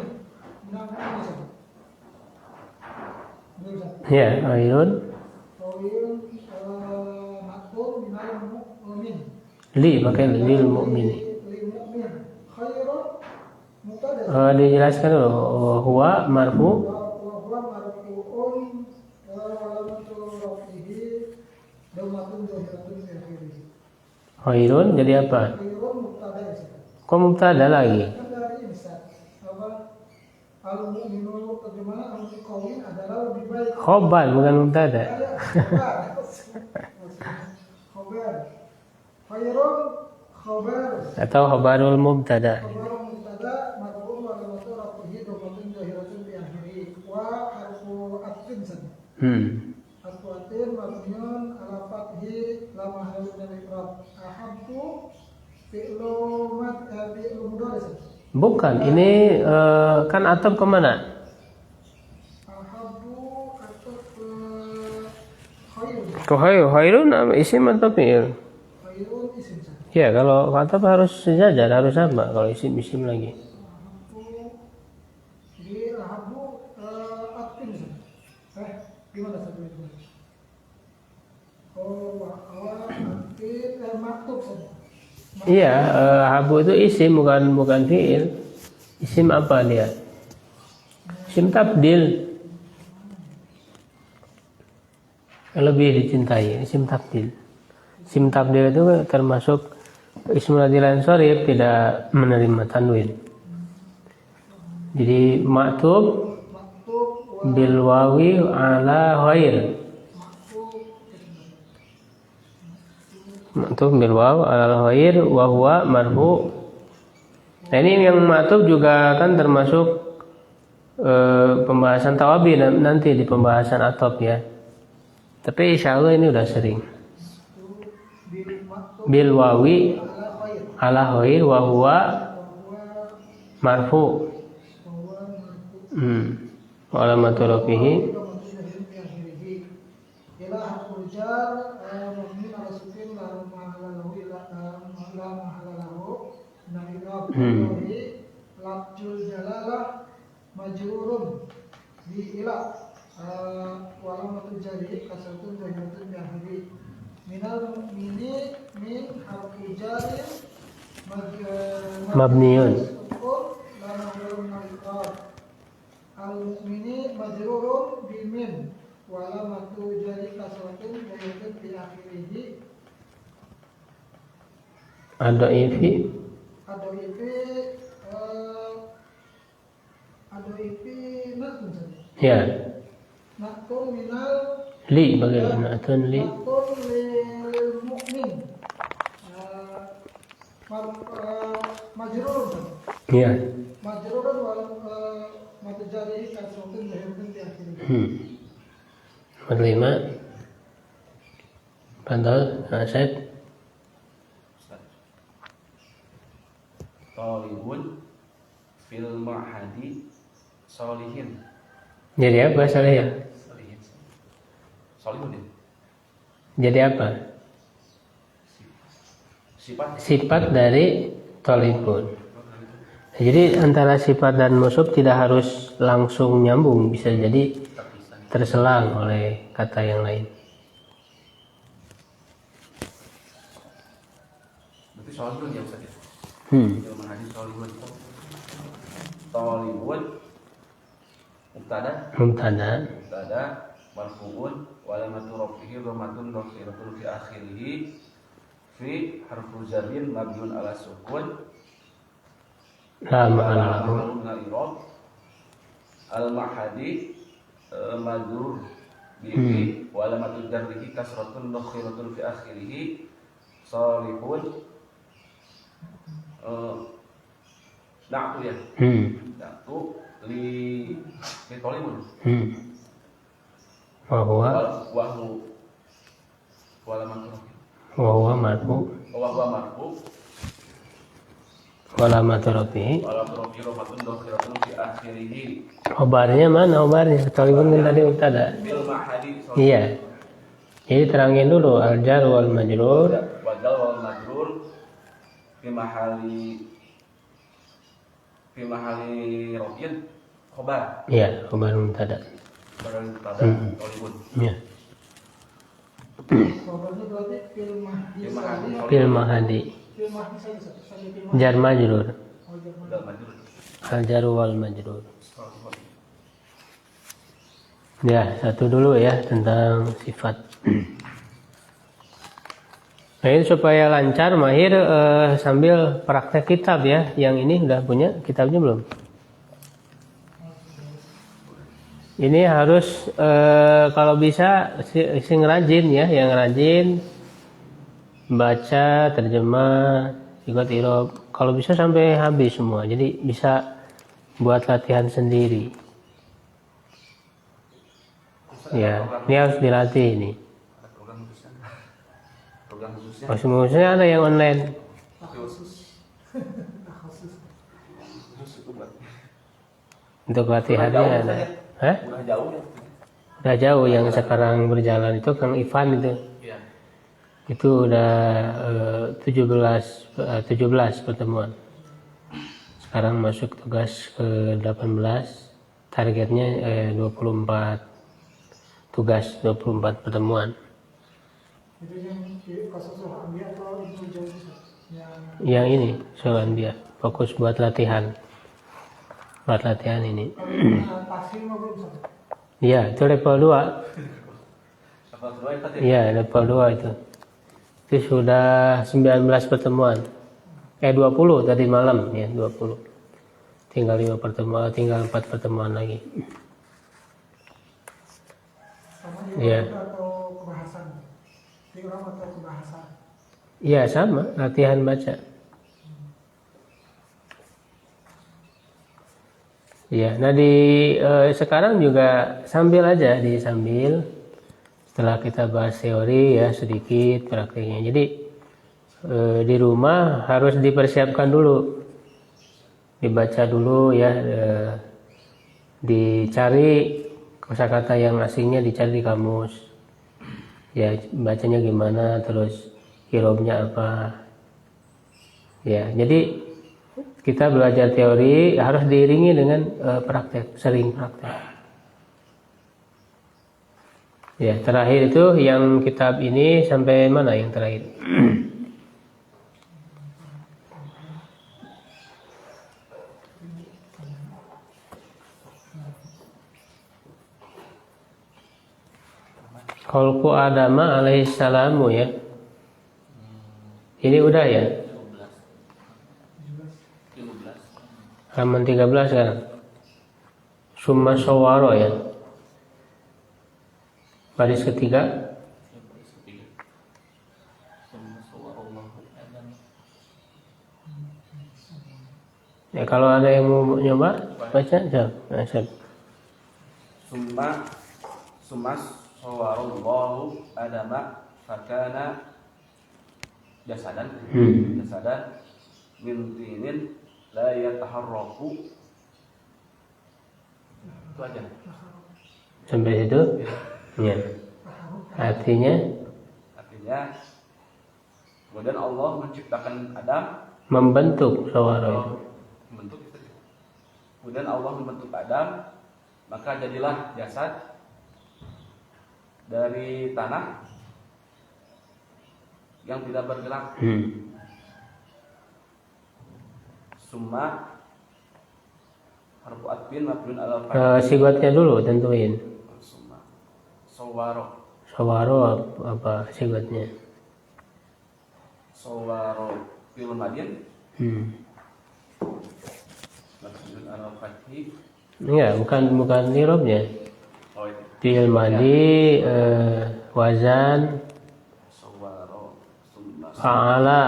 Ya, ayun. Qawiyun haqqun minal mu'min. Pakai lil mu'mini. Khairun dijelaskan dulu. Huwa marfu. Huwa marfu'un wa alamatu rafihi dhammatun zahiratun fi akhirih. Khairun jadi apa? Khairun mubtada ya. Kok mubtada lagi? Kan dari ini apa? Al-mu'minu terjemahan khawin adalah lebih baik. Khobar bukan mubtada. Khobar. Khairun khobar. Atau khobarul mubtada. Khobar mubtada marfu'un wa alamatu rafihi dhamatun zahiratun bi akhirih wa harfu atfin saja. Harfu atfin mabniun ala fathi la mahalla min al-i'rab. Ahabbu fi'lu mudhari saja. Bukan, ini kan atap kemana? Ahabbu ataf khairun. Khairun isim atau fi'il? Khairun isim saja. Ya, kalau atap harus sejajar, harus sama. Kalau isim lagi. Jadi ahabbu atfin saja. Gimana satu itu? Atfin maktub saja. Iya, habu itu isim bukan fi'il. Isim apa dia? Isim tabdil. Lebih dicintai, isim tabdil. Isim tabdil itu termasuk ismul adilan sharif, tidak menerima tanwin. Jadi maktub bil wawi ala ghair. Maktub bil waw ala ghair wa huwa marfu. Nah, ini yang maktub juga kan termasuk pembahasan tawabi nanti di pembahasan atop ya. Tapi insya Allah ini udah sering. Bil wawi ala ghair wa huwa marfu. Wa alamatu rafihi Lafzul jalalah majrurun bi ila wa alamatul jari kasratun zahiratun bi akhiri minal mini min harfi jari mabniun al mini majrurun bi min wa alamatul jari kasratun zahiratun bi akhiri ada ifi nakun saja. ya. Nakun minal Li bagaimana? Atun li. nakun lil mu'min. Majrurun saja. Ya. Majrurun walau matajari kasratun zahiratun di akhirnya. Nomor 5. Pantau, Asep. Talibun fil ma'hadi solihin. Jadi apa Solihin? Solihin. Solihun ya? Jadi apa? Sifat. Sifat dari talibun. Jadi antara sifat dan mausuf tidak harus langsung nyambung, bisa jadi terselang oleh kata yang lain. Berarti solihun ya Ustaz ya? Fil ma'hadi solihun. Talibun mubtada marfu'un wa alamatu rafihi dhamatun dhahiratun fi akhirih fi harfu jarrin mabniun ala sukun La ma'ana lahu. al mahadi majrur bihi wa alamatu jarrihi kasratun dhahiratun fi akhirih salihun na'tu ya. Na'tu li tolimun. Wa huwa marfu. Wa huwa marfu. Wa alamatu rafihi. Wa alamatu rafihi romatun dhahiratun fi akhirih. Khobarnya mana khobarnya? Talibun kan tadi mubtada. Bil mahadi. Iya. Jadi terangin dulu al-jar wal majrur. Wa jar wal majrur fi mahali rafin khobar. Iya, khobar mubtada. Khobar mubtada talibun. Iya. Khobarnya berarti fil mahdi. Fil mahadi. Fil mahdi saja. Jar majrur. Dal majrur. Al-jar wal majrur. Ya, satu dulu ya tentang sifat. Nah ini supaya lancar Mahir sambil praktek kitab ya. Yang ini udah punya kitabnya belum? Ini harus kalau bisa sing rajin ya, yang rajin baca, terjemah, ikut irob. Kalau bisa sampai habis semua. Jadi bisa buat latihan sendiri. Ya, ini harus dilatih ini. Ada program khususnya. Program khususnya. Khususnya ada yang online. Khusus. Khusus. Khusus itu buat. Untuk latihannya ada. Hah? Udah jauh ya. Udah jauh yang sekarang berjalan itu Kang Ivan itu. Iya. Itu udah 17 pertemuan. Sekarang masuk tugas ke 18. Targetnya 24 tugas, 24 pertemuan. Itu yang kasus ambil atau itu jauh Yang ini soalan dia fokus buat latihan. Buat latihan ini. pasir mau belum sampai? Iya, itu level 2. Level 2 itu tadi. Iya, level 2 itu. Itu sudah 19 pertemuan. 20 tadi malam ya, 20. Tinggal 5 pertemuan, tinggal 4 pertemuan lagi. Sama Iya. atau kebahasan? Irob atau kebahasan? Iya, sama, latihan baca. Iya, nah di sekarang juga sambil aja, sambil setelah kita bahas teori ya sedikit prakteknya. Jadi di rumah harus dipersiapkan dulu, dibaca dulu ya, dicari kosakata yang asingnya dicari di kamus. Ya bacanya gimana, terus irobnya apa. Ya, jadi kita belajar teori harus diiringi dengan praktek, sering praktek. Ya, terakhir itu yang kitab ini sampai mana yang terakhir? Khalqu Adama alaihi-salamu ya. Ini udah ya? 15. Halaman 13 sekarang. Summa sawaro ya. Baris ketiga. Ya kalau ada yang mau nyoba baca, siap. Summa sawarallahu adama fakana jasadan min tinin la yataharraku. Itu aja. Sampai situ? Ya. Artinya kemudian Allah menciptakan Adam, membentuk sawaro itu. Kemudian Allah membentuk Adam, maka jadilah jasad dari tanah yang tidak bergerak. Summa harfu atfin mabniun ala Sigotnya dulu tentuin. Summa Sawaro apa sigotnya? Sawaro fil madin mabniun ala fathi. Enggak, bukan nirobnya. Oh itu. Fi'il madi wazan Sawaro summa fa'ala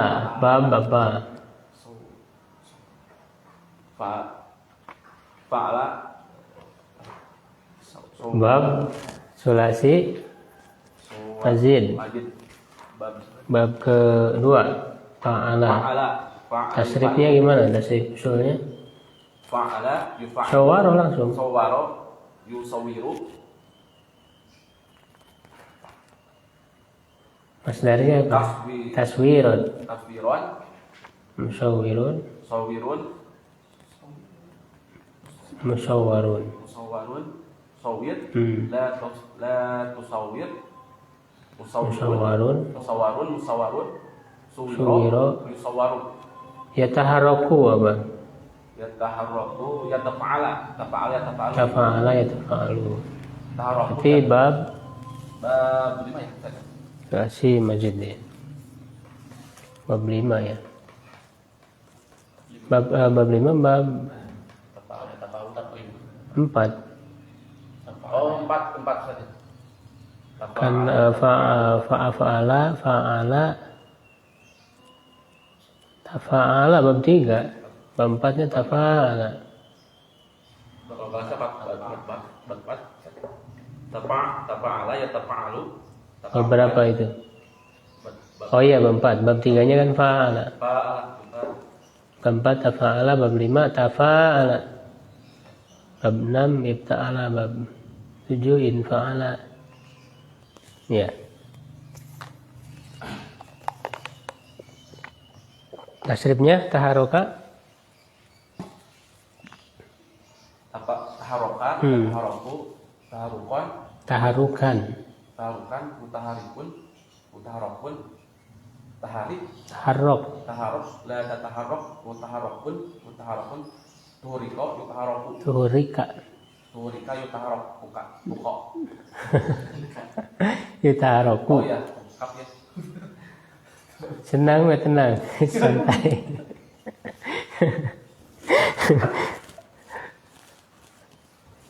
bab apa? Fa'ala Bab sulasi mazid. Bab kedua fa'ala. Tasrifnya gimana? Tasrif usulnya? Fa'ala yufa'al. Sawaro langsung. Sawaro yusawiru. Masdarnya apa? Taswirun. Taswiron. Musawwirun. Sawirun. Musawwarun. Musawwarun. Sawir. Hmm. La tusawir. Musawwarun. Musawwarun. Suwiro. Yusawwaru. Yataharraku apa? Yataharraku. Yatafa'ala. Yatafa'alu. Tafa'ala yatafa'alu. Taharraku. Berarti bab 5 ya tadi. kasih majid ya. Bab 5 ya. Bab 5 bab 4. empat saja. Kan tafa'ala bab 3, bab 4-nya tafa'ala. Kalau bahasa bab tafa'ala ya tafa'alu. Bab berapa itu? Oh iya bab 4, bab 3-nya kan fa'ala. Bab 4 tafa'ala, bab 5 tafa'ala, bab 6 ibta'ala, bab 7 infa'ala. Ya. Tasrifnya taharoka. Taharokan, taharoku, taharukon, Taharukan. taharukan, utaharikun, utaharokun, taharik, Taharok. taharok, la tataharok, utaharokun, utaharokun, tuhuriko, utaharoku, Tuhurika. tuhurika, utaharok, buka. Yutaharoku. Oh ya, kap ya. Senang we tenang. Santai.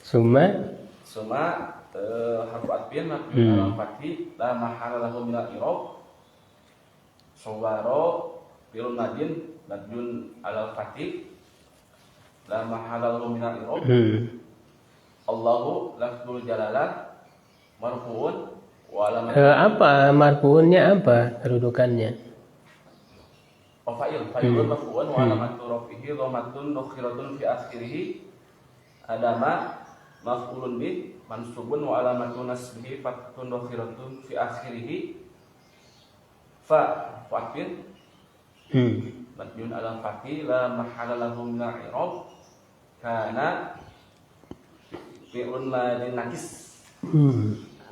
Suma harfu atfin mabniun ala fathi la mahala lahu min al-i'rab. Sawaro fi'lun madin mabniun ala fathi la mahala lahu min al-i'rab. Allahu lafzul jalalah marfu'un wa alamat apa marfu'unnya, apa kedudukannya? fa'ilun marfu'un wa alamat rafihi dhammatun nukhiratun fi akhirih. Adama maf'ulun bih mansubun wa alamatun nasbihi fathun nukhiratun fi akhirih. Fa'atfin mabniun ala fathi la mahala lahu min al-i'rab. Kana fi'lun madin nakis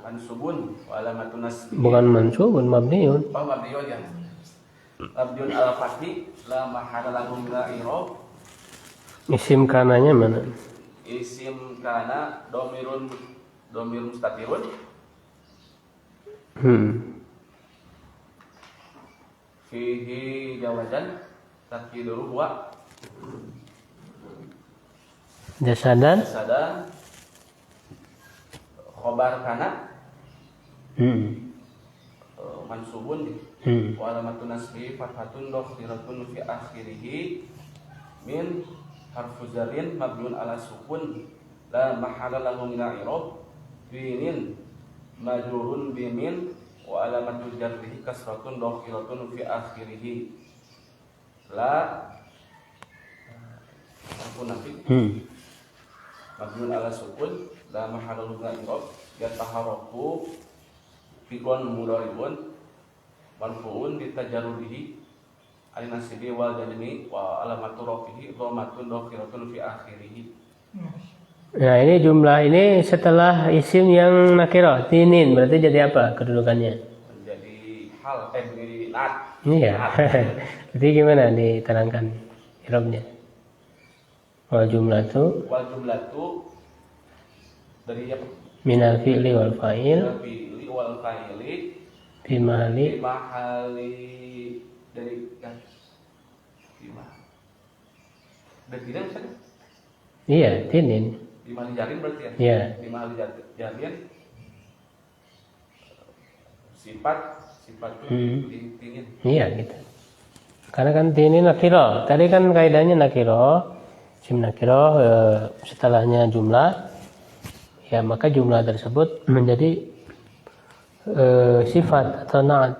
mansubun wa alamatun nasbihi. Bukan mansubun, mabniun. Oh, mabniun ya. Mabniun ala fathi la mahala lahu min al-i'rab. Isim kananya mana? Isim kana domir mustatirun fihi jawazan takdiru huwa Jasadan. Khobar kana mansubun wa alamatun nasbi fathatun dhahiratun fi akhirih min harfu jarrin mabniun ala sukun la mahala lahu min al-i'rab. Finin majrurun bi min wa alamatu jarrihi kasratun dhahiratun fi akhirih. La harfu nafi mabniun ala sukun la mahala lahu min al-i'rab. Yataharaku fi'lun mudhari'un marfu'un bi tajarrudihi al-nasibi wal jazmi wa alamatu rafihi dhammatun dhahiratun fi akhirih. Nah ini jumlah ini setelah isim yang nakirah, tinin, berarti jadi apa kedudukannya? Menjadi hal menjadi naat. Iya. Jadi gimana diterangkan i'rabnya? Wal jumlatu dari apa? Minal fi'li wal fa'il Fi'li wal fa'ili fi mahali dari kan dari tidak bisa iya tinin. di mahali jarin berarti ya? Iya. Di mahali jarin sifat ditinin. Iya gitu. Karena kan tinin nakirah. Tadi kan kaidahnya nakirah, isim nakirah setelahnya jumlah. Ya maka jumlah tersebut menjadi sifat atau na'at.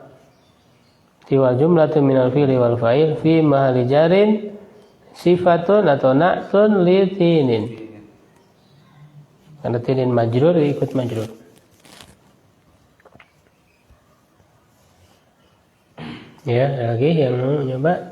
Tiwal jumlatu minal fi'li wal fa'il fi mahali jarin sifatun atau na'tun li tinin. Karena tinin majrur ikut majrur. Ya, lagi yang mau nyoba?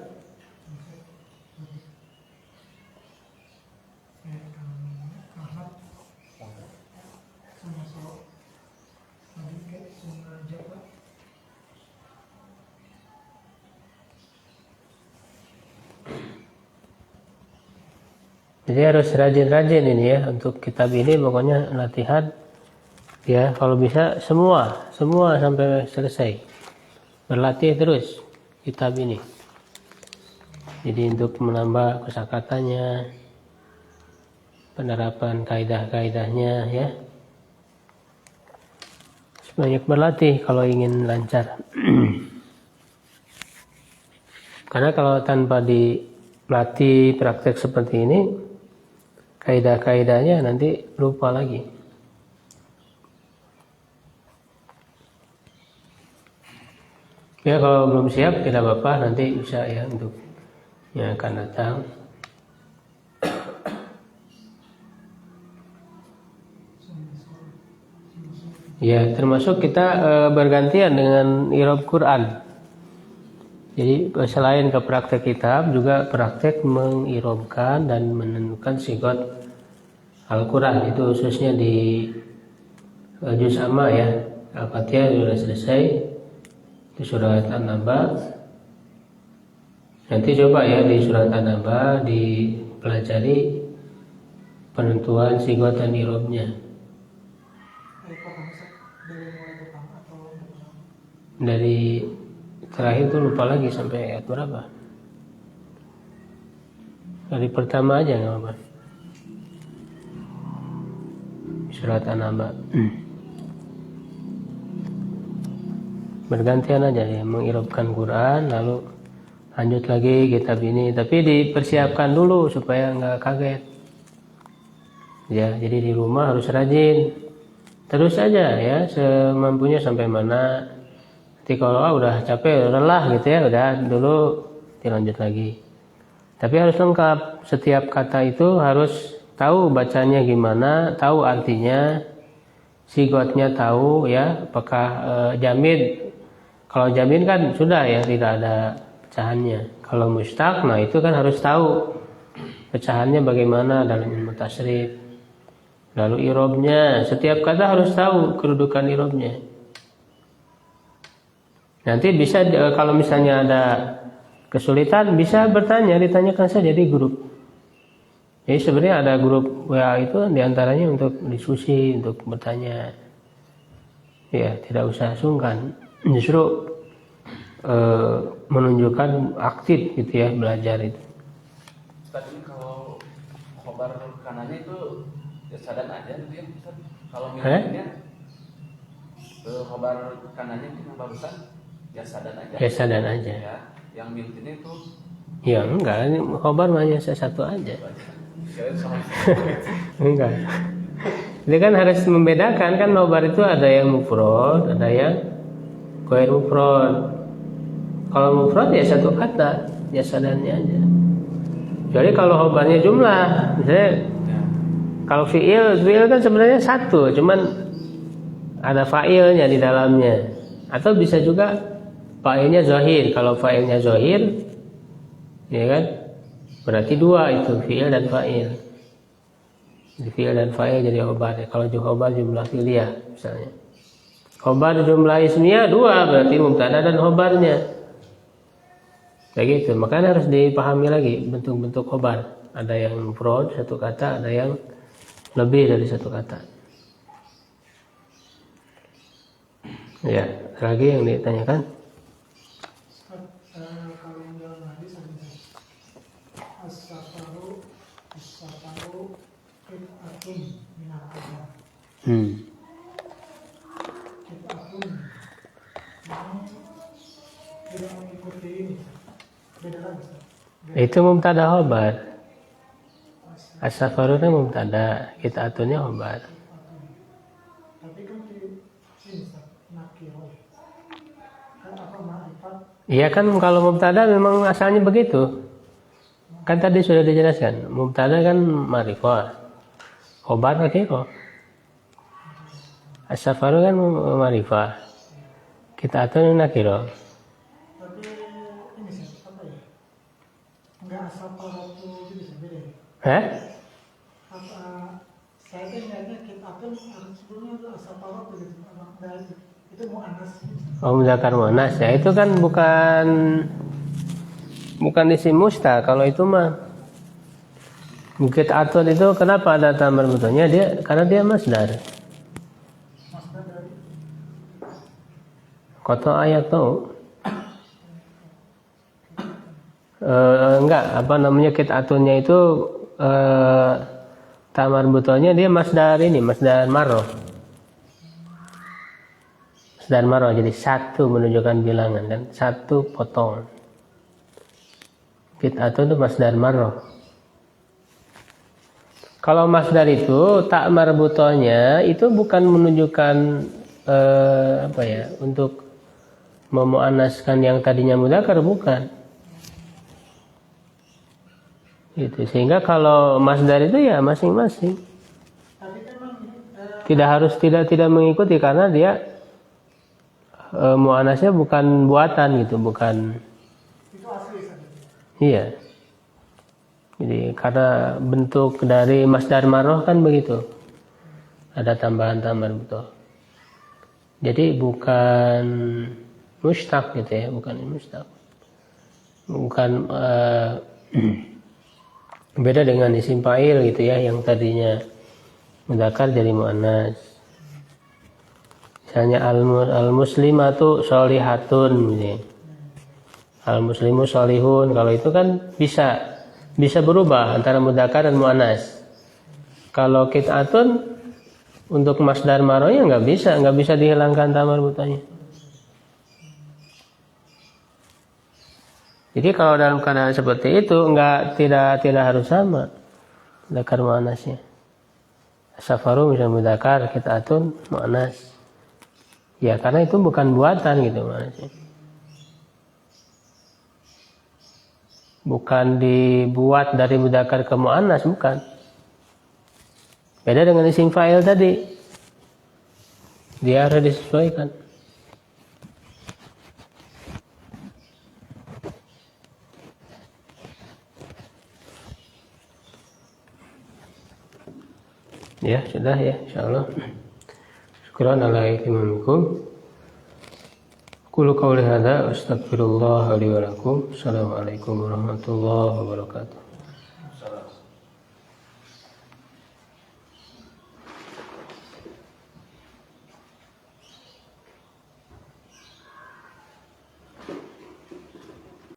Jadi harus rajin-rajin ini ya untuk kitab ini, pokoknya latihan ya kalau bisa semua sampai selesai, berlatih terus kitab ini. Jadi untuk menambah kosakatanya, penerapan kaidah-kaidahnya ya, banyak berlatih kalau ingin lancar. Karena kalau tanpa dilatih praktek seperti ini, kaidah-kaidahnya nanti lupa lagi. Ya kalau belum siap tidak apa-apa, nanti bisa ya untuk yang akan datang. Ya termasuk kita bergantian dengan irob Quran. Jadi selain ke praktek kitab juga praktek mengirobkan dan menentukan sigot Al-Quran. Itu khususnya di juz amma ya. Al-Fatihah sudah selesai. Di surat An-Naba. Nanti coba ya di surat An-Naba dipelajari penentuan sigot dan irobnya. Dari terakhir itu lupa lagi sampai ayat berapa. Dari pertama aja nggak apa-apa. Surat An-Naba. Bergantian aja ya, mengirobkan Quran lalu lanjut lagi kitab ini. Tapi dipersiapkan dulu supaya nggak kaget. Ya, jadi di rumah harus rajin. Terus aja ya, semampunya sampai mana. Nanti kalau udah capek, lelah gitu ya, udah dulu dilanjut lagi. Tapi harus lengkap. Setiap kata itu harus tahu bacanya gimana, tahu artinya, sigotnya tahu ya, apakah jamid. Kalau jamid kan sudah ya, tidak ada pecahannya. Kalau mustaq, nah itu kan harus tahu pecahannya bagaimana dalam ilmu tasrif. Lalu irobnya, setiap kata harus tahu kedudukan irobnya. Nanti bisa kalau misalnya ada kesulitan bisa bertanya, ditanyakan saja di grup. Jadi sebenarnya ada grup WA itu diantaranya untuk diskusi, untuk bertanya. Ya tidak usah sungkan, justru menunjukkan aktif gitu ya belajar itu. Tadi kalau khobar kanannya itu ya sadan aja gitu ya Ustaz. Kalau milihnya khobar kanannya itu yang barusan ya sadan aja. Ya sadan aja. Ya, yang milihnya itu ya enggak, ini khobar hanya satu aja. Enggak. Jadi kan harus membedakan kan khobar itu ada yang mufrad, ada yang ghair mufrad. Kalau mufrad ya satu kata, ya sadannya aja. Jadi kalau khobarnya jumlah, misalnya kalau fi'il kan sebenarnya satu, cuman ada fa'ilnya di dalamnya. Atau bisa juga fa'ilnya zahir. Kalau fa'ilnya zahir, ya kan, berarti dua itu fi'il dan fa'il. Jadi fi'il dan fa'il jadi khobar. Kalau khobar jumlah fi'liyah misalnya. Khobar jumlah ismiyah dua, berarti mubtada dan khobarnya. Kayak gitu. Makanya harus dipahami lagi bentuk-bentuk khobar. Ada yang mufrad satu kata, ada yang lebih dari satu kata. Ya, lagi yang ditanyakan. Kalau dalam hadis ada as-safaru qit'atun minal adab. Qit'atun yang tidak mengikuti ini. Beda lagi. Itu mubtada khobar. As-safaru itu mubtada, qit'atunnya khobar. Tapi kan di sini nakiro. Kan apa ma'rifat? Iya kan kalau mubtada memang asalnya begitu. Kan tadi sudah dijelaskan. Mubtada kan ma'rifah. Khobar nakiro. As-safaru kan ma'rifah. Qit'atun nakiro. Tapi ini sih apa ya? Enggak as-safaratu gitu sih beda. Hah? Saya ingatnya qit'atun sebelumnya itu as-safaratu gitu. Itu mu'annas. Oh, muzakkar muannas ya. Itu kan bukan isim mustaq. Kalau itu mah qit'atun itu kenapa ada tamar mutanya? Karena dia masdar. Masdar dari Qata ayat tahu? Enggak, apa namanya qit'atunnya itu tamar mutanya dia masdar ini, masdar marrah. masdar marra, jadi satu menunjukkan bilangan kan, satu potong. Qit'atun itu masdar marra. Kalau masdar itu tak marbutohnya itu bukan menunjukkan untuk memuannaskan yang tadinya mudzakkar, bukan. Gitu. Sehingga kalau masdar itu ya masing-masing. Tidak mengikuti karena dia muannasnya bukan buatan gitu, bukan. Itu asli saja. Iya. Jadi karena bentuk dari masdar marroh kan begitu. Ada tambahan-tambahan betul. Jadi bukan mustaq gitu ya, bukan mustaq. Bukan beda dengan isim fa'il gitu ya, yang tadinya mudzakkar jadi muannas. Misalnya al-muslimatu sholihatun gitu. Al-muslimu sholihun, kalau itu kan bisa berubah antara mudzakkar dan muannas. Kalau qit'atun untuk masdar marrohnya nggak bisa dihilangkan ta marbutahnya. Jadi kalau dalam keadaan seperti itu tidak harus sama mudzakkar muannasnya. Safaru misalnya mudzakkar, qit'atun muannas. Ya karena itu bukan buatan gitu muannasnya. Bukan dibuat dari mudzakkar ke muannas, bukan. Beda dengan isim fa'il tadi. Dia harus disesuaikan. Ya, sudah ya, insyaallah. Syukran ala ihtimamikum. Qulu qawli hadza astaghfirullah li wa lakum. Assalamualaikum warahmatullahi wabarakatuh.